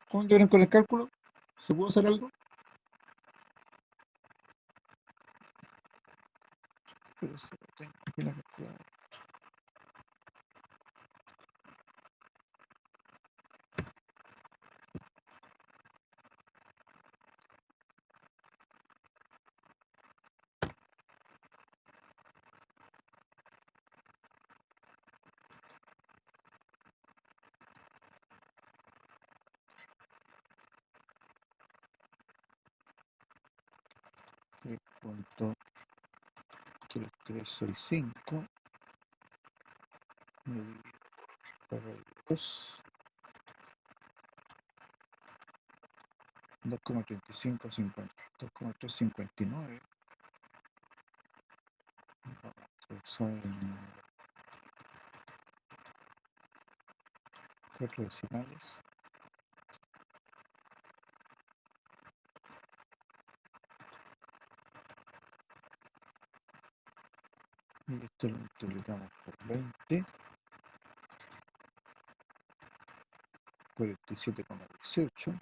¿Cómo vieron con el cálculo? ¿Se pudo hacer algo? Pero tengo aquí la calculadora. Tres punto 3365 dividido por 2, 2,3550, 2,359. Vamos a usar cuatro decimales. Y Y esto lo multiplicamos por 20. 47,18.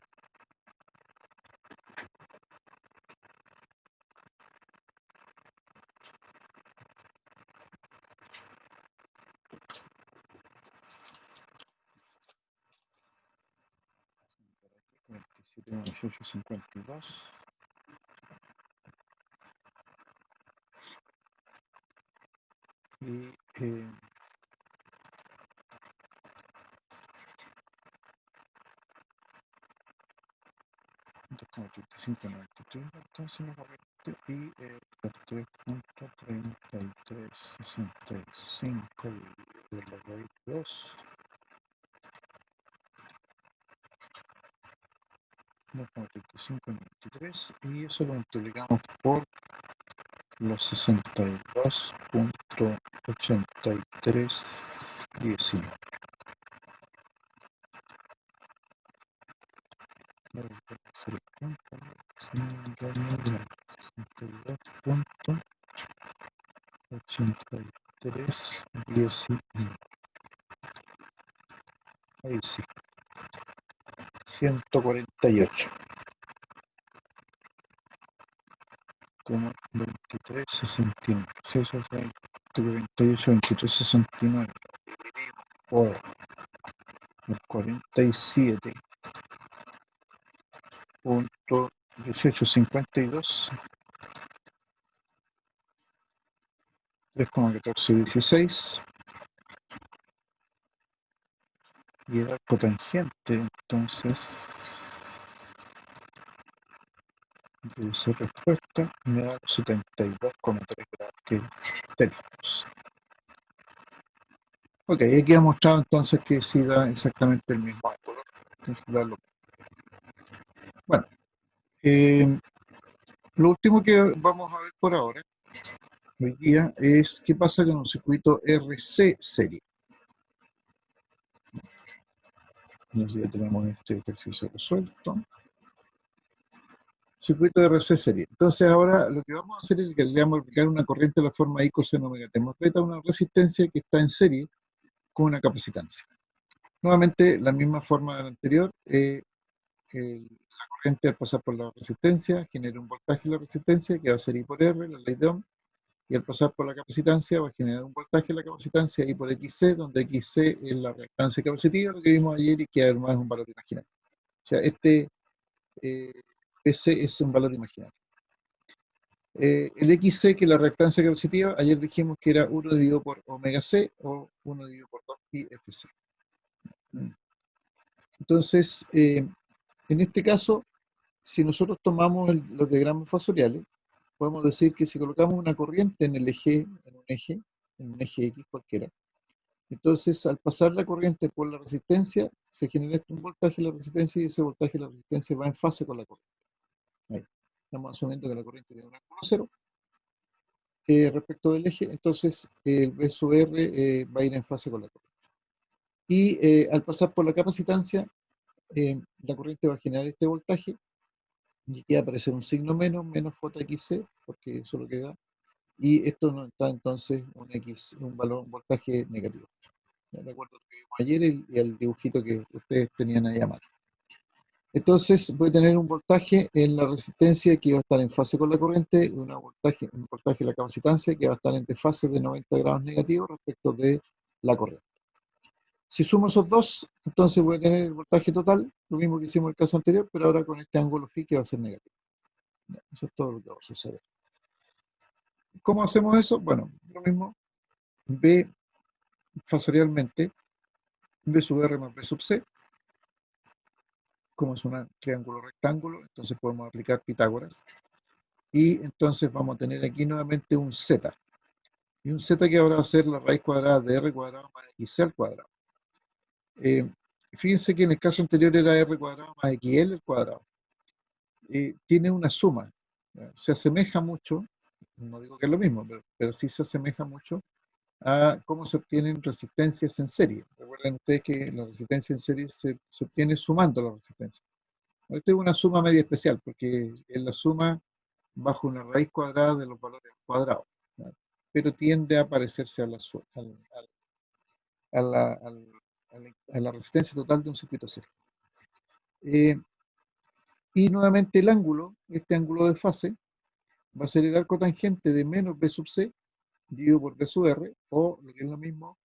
$47,1852. Y 2,8593, entonces nos va a repetir, y 3,3365 dividido por la raíz de 2, 2,3593, y eso lo multiplicamos por los 62,8319. Voy a hacer el punto, 62,8319. Ahí sí, 148,2369. Sí, eso es 148,2369 por el 47,1852, 3,1416, y el arco tangente, entonces, dice respuesta, me da 72,3 grados Kelvin. Ok, aquí ha mostrado entonces que sí da exactamente el mismo ángulo. Entonces, bueno, lo último que vamos a ver por ahora, hoy día, es qué pasa con un circuito RC serie. Entonces ya tenemos este ejercicio resuelto. Circuito de RC serie. Entonces ahora lo que vamos a hacer es que le vamos a aplicar una corriente de la forma I coseno omega t más beta, una resistencia que está en serie con una capacitancia. Nuevamente, la misma forma de la anterior, la corriente al pasar por la resistencia genera un voltaje en la resistencia que va a ser I por R, la ley de Ohm, y al pasar por la capacitancia va a generar un voltaje en la capacitancia I por XC, donde XC es la reactancia capacitiva, lo que vimos ayer, y que además es un valor imaginario. O sea, ese es un valor imaginario. El XC, que es la reactancia capacitiva, ayer dijimos que era 1 dividido por omega C o 1 dividido por 2 pi FC. Entonces, en este caso, si nosotros tomamos los diagramas fasoriales, podemos decir que si colocamos una corriente en el eje, en un eje X cualquiera, entonces al pasar la corriente por la resistencia, se genera un voltaje en la resistencia, y ese voltaje en la resistencia va en fase con la corriente. Ahí. Estamos asumiendo que la corriente tiene un ángulo cero respecto del eje, entonces el V sub R va a ir en fase con la corriente. Y al pasar por la capacitancia, la corriente va a generar este voltaje, y aquí va a aparecer un signo menos JXC, porque eso es lo que da, y esto nos da entonces un valor, un voltaje negativo, ¿ya? De acuerdo a lo que vimos ayer y al dibujito que ustedes tenían ahí a mano. Entonces voy a tener un voltaje en la resistencia que va a estar en fase con la corriente, y un voltaje en la capacitancia que va a estar en desfase de 90 grados negativos respecto de la corriente. Si sumo esos dos, entonces voy a tener el voltaje total, lo mismo que hicimos en el caso anterior, pero ahora con este ángulo phi que va a ser negativo. Eso es todo lo que va a suceder. ¿Cómo hacemos eso? Bueno, lo mismo, B fasorialmente, B sub R más B sub C, como es un triángulo rectángulo, entonces podemos aplicar Pitágoras, y entonces vamos a tener aquí nuevamente un Z, y un Z que ahora va a ser la raíz cuadrada de R cuadrado más XC al cuadrado. Fíjense que en el caso anterior era R cuadrado más XL al cuadrado. Tiene una suma, se asemeja mucho, no digo que es lo mismo, pero sí se asemeja mucho a cómo se obtienen resistencias en serie. Recuerden ustedes que la resistencia en serie se obtiene sumando la resistencia. Esta es una suma media especial, porque es la suma bajo una raíz cuadrada de los valores cuadrados, ¿ya? pero tiende a parecerse a a la, a la resistencia total de un circuito cero. Y nuevamente el ángulo, este ángulo de fase, va a ser el arco tangente de menos B sub C dividido por B sub R, o lo que es lo mismo,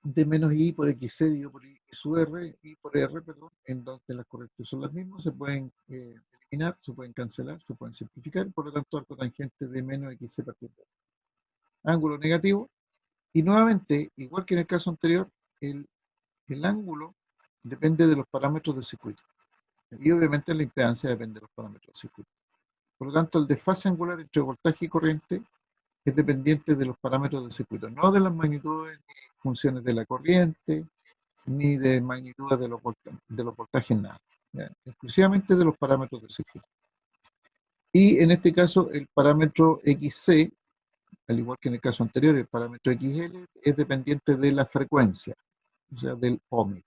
de menos I por XC dividido por I sub R, I por R, perdón, en donde las corrientes son las mismas, se pueden eliminar, se pueden cancelar, se pueden simplificar, por lo tanto arco tangente de menos XC partido de R. Ángulo negativo, y nuevamente, igual que en el caso anterior, el ángulo depende de los parámetros del circuito. Y obviamente la impedancia depende de los parámetros del circuito. Por lo tanto, el desfase angular entre voltaje y corriente es dependiente de los parámetros del circuito, no de las magnitudes ni funciones de la corriente, ni de magnitudes de los voltajes, nada. ¿Ya? Exclusivamente de los parámetros del circuito. Y en este caso, el parámetro XC, al igual que en el caso anterior, el parámetro XL es dependiente de la frecuencia, o sea, del ohmio.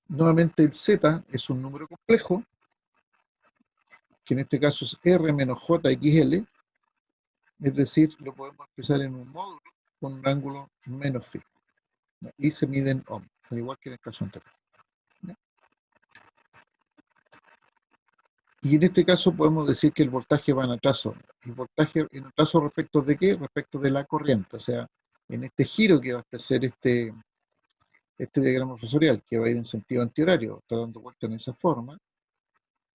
Nuevamente el Z es un número complejo, que en este caso es R menos JXL, es decir, lo podemos expresar en un módulo con un ángulo menos phi, ¿ya? Y se mide en ohm, al igual que en el caso anterior, ¿ya? Y en este caso podemos decir que el voltaje va en atraso. ¿El voltaje en atraso respecto de qué? Respecto de la corriente, o sea, en este giro que va a hacer este diagrama fasorial, que va a ir en sentido antihorario, está dando vuelta en esa forma.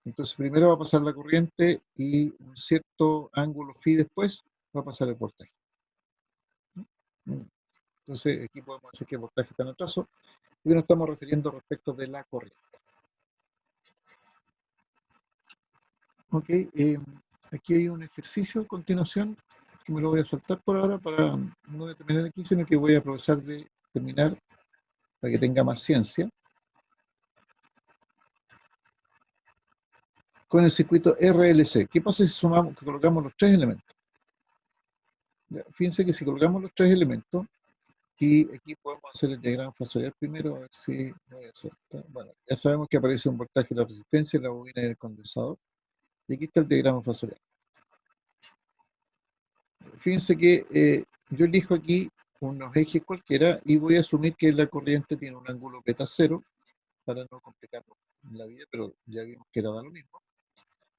Entonces primero va a pasar la corriente y un cierto ángulo phi después va a pasar el voltaje. Entonces aquí podemos decir que el voltaje está en atraso y nos estamos refiriendo respecto de la corriente. Ok, aquí hay un ejercicio a continuación que me lo voy a saltar por ahora para no determinar aquí, sino que voy a aprovechar de terminar para que tenga más ciencia. Con el circuito RLC. ¿Qué pasa si sumamos, que colocamos los tres elementos? Ya, fíjense que si colocamos los tres elementos, y aquí podemos hacer el diagrama fasorial primero, a ver si voy a hacer. Bueno, ya sabemos que aparece un voltaje de la resistencia, la bobina y el condensador. Y aquí está el diagrama fasorial. Fíjense que yo elijo aquí unos ejes cualquiera y voy a asumir que la corriente tiene un ángulo beta cero, para no complicar la vida, pero ya vimos que era lo mismo.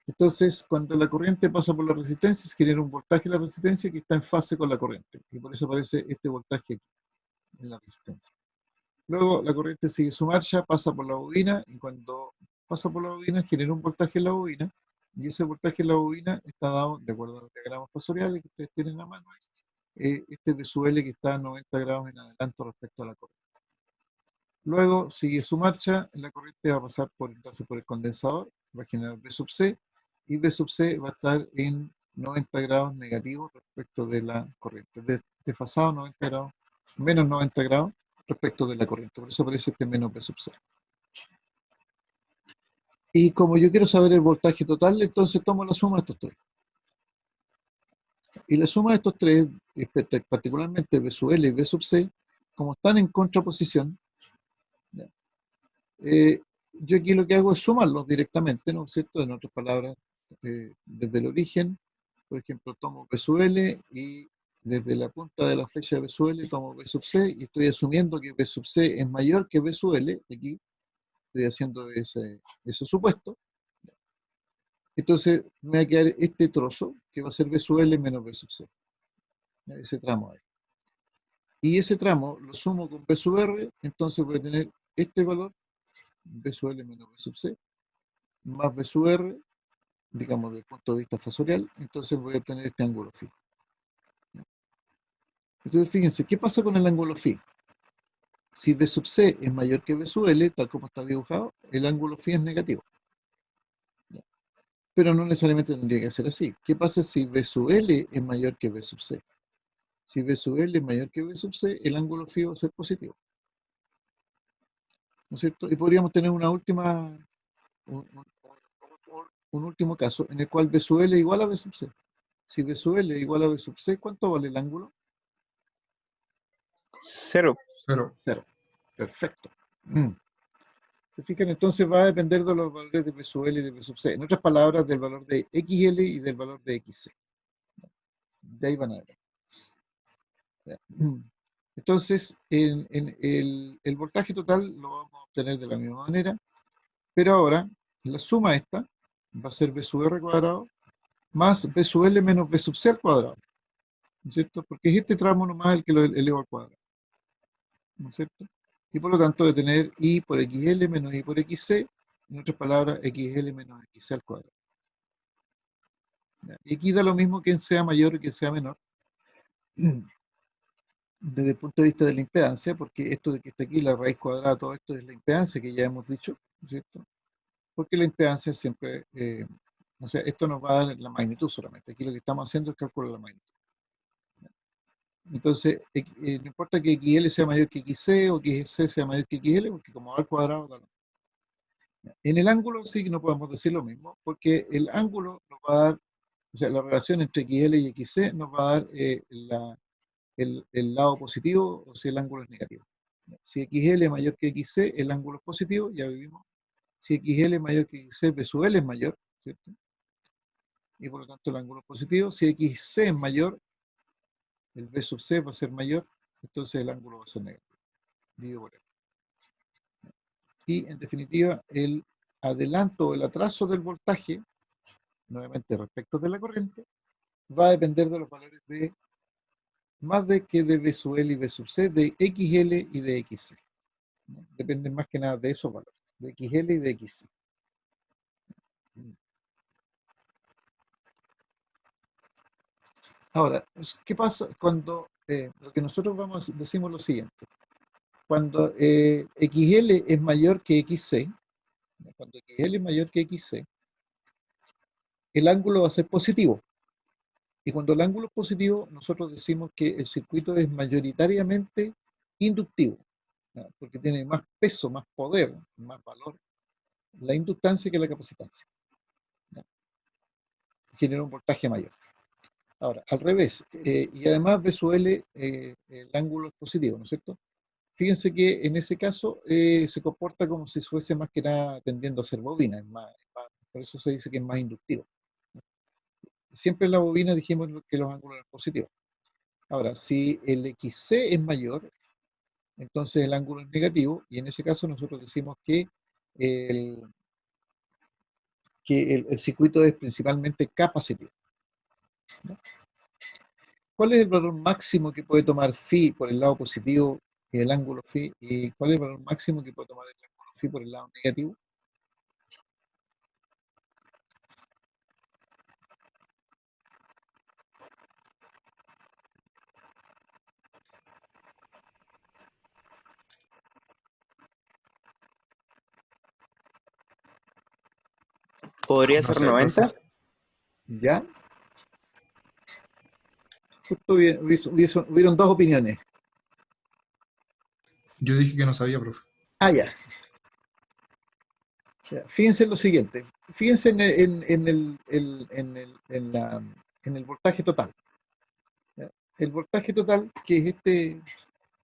Entonces, cuando la corriente pasa por la resistencia, se genera un voltaje en la resistencia que está en fase con la corriente. Y por eso aparece este voltaje aquí, en la resistencia. Luego, la corriente sigue su marcha, pasa por la bobina, y cuando pasa por la bobina, genera un voltaje en la bobina, y ese voltaje en la bobina está dado, de acuerdo a los diagramas fasoriales que ustedes tienen a mano, este V sub L que está a 90 grados en adelanto respecto a la corriente. Luego sigue su marcha, la corriente va a pasar entonces por el condensador, va a generar V sub C, y V sub C va a estar en 90 grados negativos respecto de la corriente, desfasado 90 grados, menos 90 grados respecto de la corriente, por eso aparece este menos V sub C. Y como yo quiero saber el voltaje total, entonces tomo la suma de estos tres. Y la suma de estos tres, particularmente V sub L y V sub C, como están en contraposición, yo aquí lo que hago es sumarlos directamente, ¿no es cierto? En otras palabras, desde el origen, por ejemplo, tomo V sub L y desde la punta de la flecha de V sub L tomo V sub C y estoy asumiendo que V sub C es mayor que V sub L, aquí estoy haciendo ese supuesto. Entonces me va a quedar este trozo, que va a ser V sub L menos V sub C, ese tramo ahí. Y ese tramo lo sumo con V sub R, entonces voy a tener este valor, V sub L menos V sub C, más V sub R, digamos, desde el punto de vista fasorial, entonces voy a obtener este ángulo phi. Entonces, fíjense, ¿qué pasa con el ángulo phi? Si V sub C es mayor que V sub L, tal como está dibujado, el ángulo phi es negativo. Pero no necesariamente tendría que ser así. ¿Qué pasa si V sub L es mayor que V sub C? Si V sub L es mayor que V sub C, el ángulo phi va a ser positivo. ¿No es cierto? Y podríamos tener una última, un último caso en el cual V sub L igual a V sub C. Si V sub L igual a V sub C, ¿cuánto vale el ángulo? 0. 0. 0. Perfecto. ¿Se fijan? Entonces va a depender de los valores de P sub L y de P sub C. En otras palabras, del valor de XL y del valor de XC. De ahí van a ver. ¿Ya? Entonces, en el voltaje total lo vamos a obtener de la misma manera, pero ahora la suma esta va a ser B sub R cuadrado más B sub L menos B sub C al cuadrado, ¿no es cierto? Porque es este tramo nomás el que lo elevo al cuadrado, ¿no es cierto? Y por lo tanto de tener I por XL menos I por XC, en otras palabras, XL menos XC al cuadrado. ¿Ya? Y aquí da lo mismo que sea mayor o que sea menor, desde el punto de vista de la impedancia, porque esto de que está aquí, la raíz cuadrada, todo esto es la impedancia que ya hemos dicho, ¿no es cierto? Porque la impedancia siempre, o sea, esto nos va a dar la magnitud solamente. Aquí lo que estamos haciendo es calcular la magnitud. Entonces, no importa que XL sea mayor que XC o que XC sea mayor que XL, porque como va al cuadrado, da lo mismo. En el ángulo sí que no podemos decir lo mismo, porque el ángulo nos va a dar, o sea, la relación entre XL y XC nos va a dar el lado positivo o si el ángulo es negativo. Si XL es mayor que XC, el ángulo es positivo, ya vivimos. Si XL es mayor que XC, B sub L es mayor, ¿cierto? Y por lo tanto el ángulo es positivo. Si XC es mayor, el B sub C va a ser mayor, entonces el ángulo va a ser negativo. Divido por L. Y en definitiva, el adelanto o el atraso del voltaje, nuevamente respecto de la corriente, va a depender de los valores de más de que de B sub L y B sub C, de XL y de XC. ¿No? Dependen más que nada de esos valores, de XL y de XC. Ahora, ¿qué pasa cuando lo que nosotros decimos lo siguiente? Cuando XL es mayor que XC, cuando XL es mayor que XC, el ángulo va a ser positivo. Y cuando el ángulo es positivo, nosotros decimos que el circuito es mayoritariamente inductivo, ¿no? Porque tiene más peso, más poder, más valor, la inductancia que la capacitancia, ¿no? Genera un voltaje mayor. Ahora, al revés, y además B sub L, el ángulo es positivo, ¿no es cierto? Fíjense que en ese caso se comporta como si fuese más que nada tendiendo a ser bobina, por eso se dice que es más inductivo. Siempre en la bobina dijimos que los ángulos eran positivos. Ahora, si el XC es mayor, entonces el ángulo es negativo, y en ese caso nosotros decimos que el, el circuito es principalmente capacitivo, ¿no? ¿Cuál es el valor máximo que puede tomar phi por el lado positivo y el ángulo phi? ¿Y cuál es el valor máximo que puede tomar el ángulo phi por el lado negativo? ¿Podría No ser sé, 90? profe. ¿Ya? Justo hubieron dos opiniones. Yo dije que no sabía, profe. Ah, ya. Ya. Fíjense en lo siguiente. Fíjense en el voltaje total. ¿Ya? El voltaje total, que es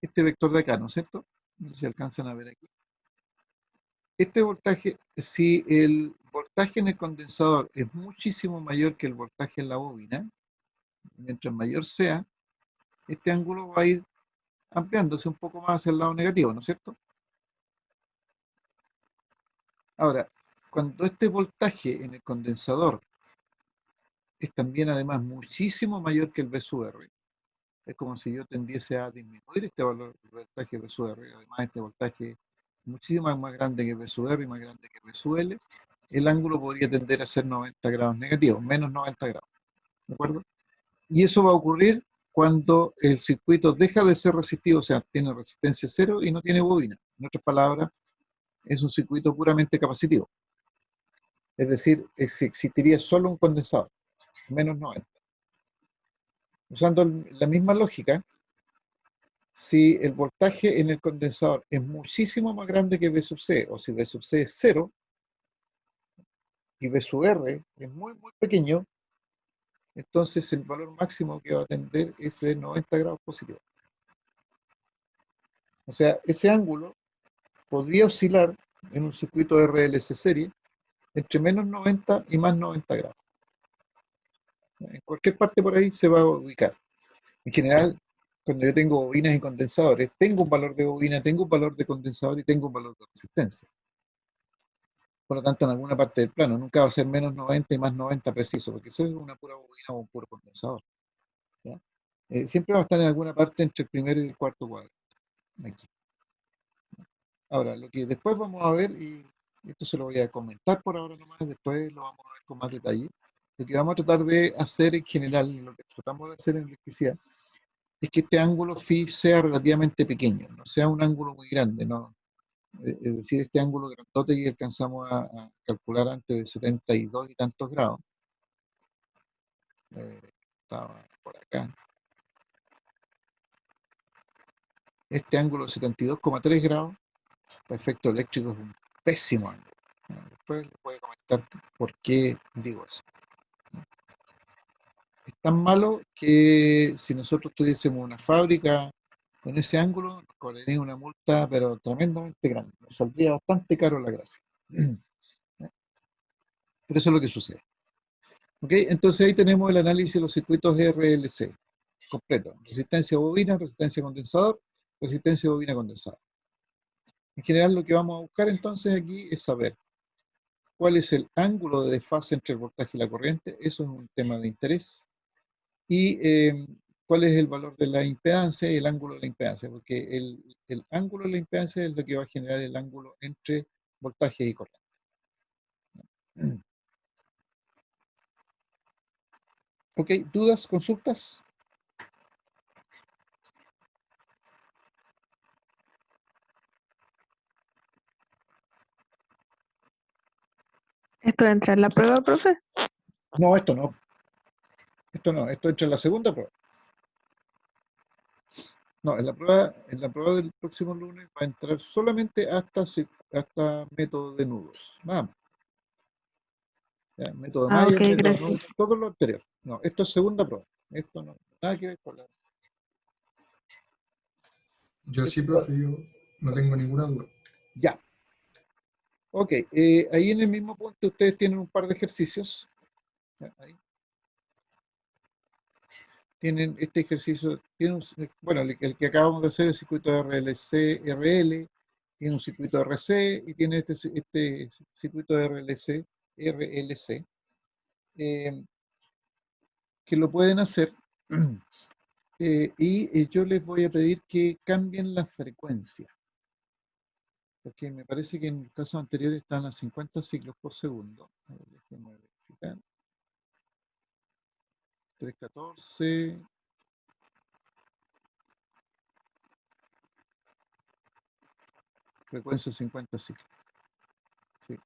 este vector de acá, ¿no es cierto? No sé si alcanzan a ver aquí. Este voltaje, si el voltaje en el condensador es muchísimo mayor que el voltaje en la bobina, mientras mayor sea, este ángulo va a ir ampliándose un poco más hacia el lado negativo, ¿no es cierto? Ahora, cuando este voltaje en el condensador es también además muchísimo mayor que el B sub R, es como si yo tendiese a disminuir este valor del voltaje B sub R, además este voltaje muchísimo más grande que B sub R y más grande que B sub L, el ángulo podría tender a ser 90 grados negativos, menos 90 grados, ¿de acuerdo? Y eso va a ocurrir cuando el circuito deja de ser resistivo, o sea, tiene resistencia cero y no tiene bobina. En otras palabras, es un circuito puramente capacitivo. Es decir, existiría solo un condensador, menos 90. Usando la misma lógica, si el voltaje en el condensador es muchísimo más grande que V sub C, o si V sub C es cero, y V sub R es muy, muy pequeño, entonces el valor máximo que va a tender es de 90 grados positivos. O sea, ese ángulo podría oscilar en un circuito de RLC serie entre menos 90 y más 90 grados. En cualquier parte por ahí se va a ubicar. En general, cuando yo tengo bobinas y condensadores, tengo un valor de bobina, tengo un valor de condensador y tengo un valor de resistencia. Por lo tanto, en alguna parte del plano, nunca va a ser menos 90 y más 90 preciso, porque eso es una pura bobina o un puro condensador. ¿Ya? Siempre va a estar en alguna parte entre el primero y el cuarto cuadro. Aquí. Ahora, lo que después vamos a ver, y esto se lo voy a comentar por ahora nomás, después lo vamos a ver con más detalle. Lo que vamos a tratar de hacer en general, lo que tratamos de hacer en electricidad, es que este ángulo phi sea relativamente pequeño, no sea un ángulo muy grande, ¿no? Es decir, este ángulo grandote que alcanzamos a calcular antes de 72 y tantos grados, estaba por acá. Este ángulo de 72,3 grados, para efectos eléctricos, es un pésimo ángulo. Después les voy a comentar por qué digo eso. Es tan malo que si nosotros tuviésemos una fábrica con ese ángulo, nos cobraría una multa, pero tremendamente grande. Nos saldría bastante caro la gracia. Pero eso es lo que sucede. ¿Ok? Entonces ahí tenemos el análisis de los circuitos RLC completo. Resistencia bobina, resistencia condensador, resistencia bobina condensador. En general lo que vamos a buscar entonces aquí es saber cuál es el ángulo de desfase entre el voltaje y la corriente. Eso es un tema de interés. Y cuál es el valor de la impedancia y el ángulo de la impedancia, porque el ángulo de la impedancia es lo que va a generar el ángulo entre voltaje y corriente. Ok, ¿dudas, consultas? ¿Esto entra en la prueba, profe? No, esto no. Esto no, esto entra en la segunda prueba. No, en la prueba del próximo lunes va a entrar solamente hasta método de nudos. Nada más. ¿Ya? Método Ah, Mayer, ok, método gracias. nudos, todo lo anterior. No, esto es segunda prueba. Esto no, nada que ver con la. Yo sí, profe, yo no tengo ninguna duda. Ya. Ok, ahí en el mismo punto ustedes tienen un par de ejercicios. ¿Ya? Ahí. Tienen este ejercicio, bueno, el que acabamos de hacer, el circuito de RLC, RL, tiene un circuito de RC y tiene este circuito de RLC, que lo pueden hacer y yo les voy a pedir que cambien la frecuencia, porque me parece que en el caso anterior están a 50 ciclos por segundo. A ver, déjenme verificar. 314. Frecuencia 50 ciclos. Sí.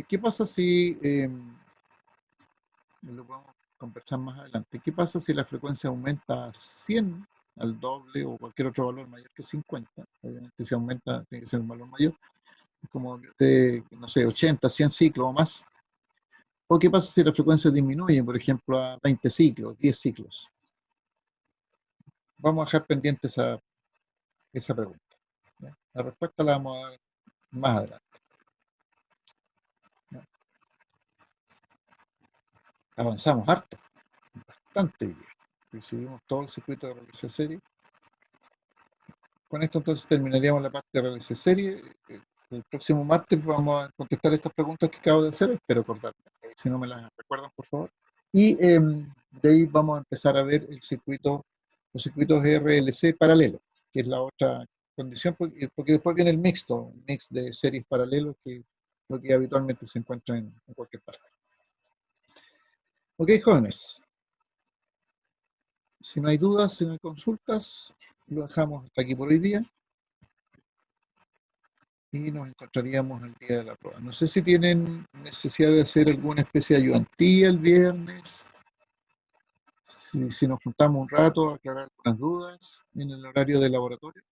¿Qué pasa si, lo podemos conversar más adelante, qué pasa si la frecuencia aumenta a 100, al doble o cualquier otro valor mayor que 50? Obviamente si aumenta tiene que ser un valor mayor, como no sé, 80, 100 ciclos o más. ¿O qué pasa si la frecuencia disminuye, por ejemplo, a 20 ciclos, 10 ciclos? Vamos a dejar pendiente esa pregunta. ¿Ya? La respuesta la vamos a dar más adelante. ¿Ya? Avanzamos harto, bastante bien. Recibimos todo el circuito de RLC serie. Con esto entonces terminaríamos la parte de RLC serie. El próximo martes vamos a contestar estas preguntas que acabo de hacer, espero acordarme. Si no me las recuerdan, por favor. Y de ahí vamos a empezar a ver los circuitos RLC paralelos, que es la otra condición, porque después viene el mix de series paralelos, que es lo que habitualmente se encuentra en cualquier parte. Ok, jóvenes. Si no hay dudas, si no hay consultas, lo dejamos hasta aquí por hoy día. Y nos encontraríamos el día de la prueba. No sé si tienen necesidad de hacer alguna especie de ayudantía el viernes, si nos juntamos un rato a aclarar algunas dudas en el horario de laboratorio.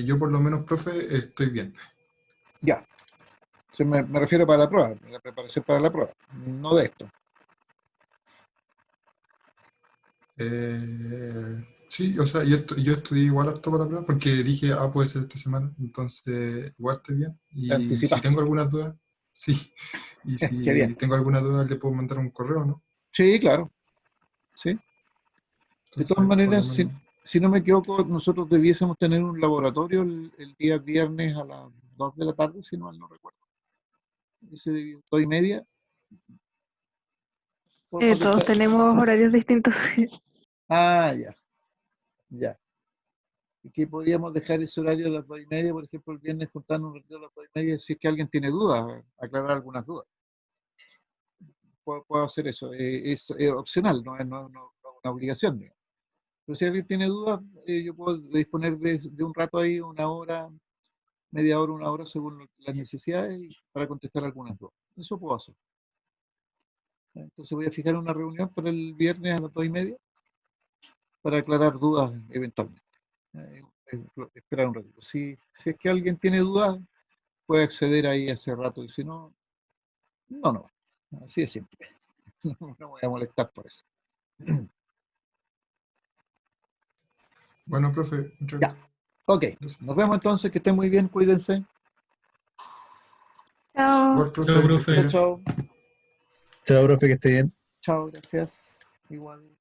Yo por lo menos, profe, estoy bien. Ya, me refiero para la prueba, la preparación para la prueba, no de esto. Sí, o sea, yo estudié igual harto para la prueba porque dije, puede ser esta semana, entonces igual estoy bien. Te Y si anticipaste. tengo algunas dudas, sí, y Qué bien. si tengo alguna duda le puedo mandar un correo, ¿no? Sí, claro. Sí. De Entonces, todas por lo maneras, menos, si no me equivoco, nosotros debiésemos tener un laboratorio el día viernes a las 2 de la tarde, si no mal no recuerdo. Ese de 2:30. Porfa, que Todos está. tenemos horarios distintos. Ah, ya, ya. Y que podríamos dejar ese horario a las 2:30, por ejemplo, el viernes juntarnos un ratito a las 2:30, si es que alguien tiene dudas, aclarar algunas dudas. Puedo hacer eso. Es opcional, no es una obligación, digamos. Pero si alguien tiene dudas, yo puedo disponer de un rato ahí, una hora, media hora, una hora, según las necesidades, para contestar algunas dudas. Eso puedo hacer. Entonces voy a fijar una reunión para el viernes a las 2:30 para aclarar dudas eventualmente. Eh, Esperar un ratito. Si es que alguien tiene dudas, puede acceder ahí hace rato, y si no, no. Así de simple. No me voy a molestar por eso. bueno, profe, muchas Ya, ok. gracias. Nos vemos entonces, que estén muy bien, cuídense. Chao. Igual, profe, Chao, que esté profe. Chao, bien. chao. Chao, profe, que esté bien. Chao, gracias. Igual.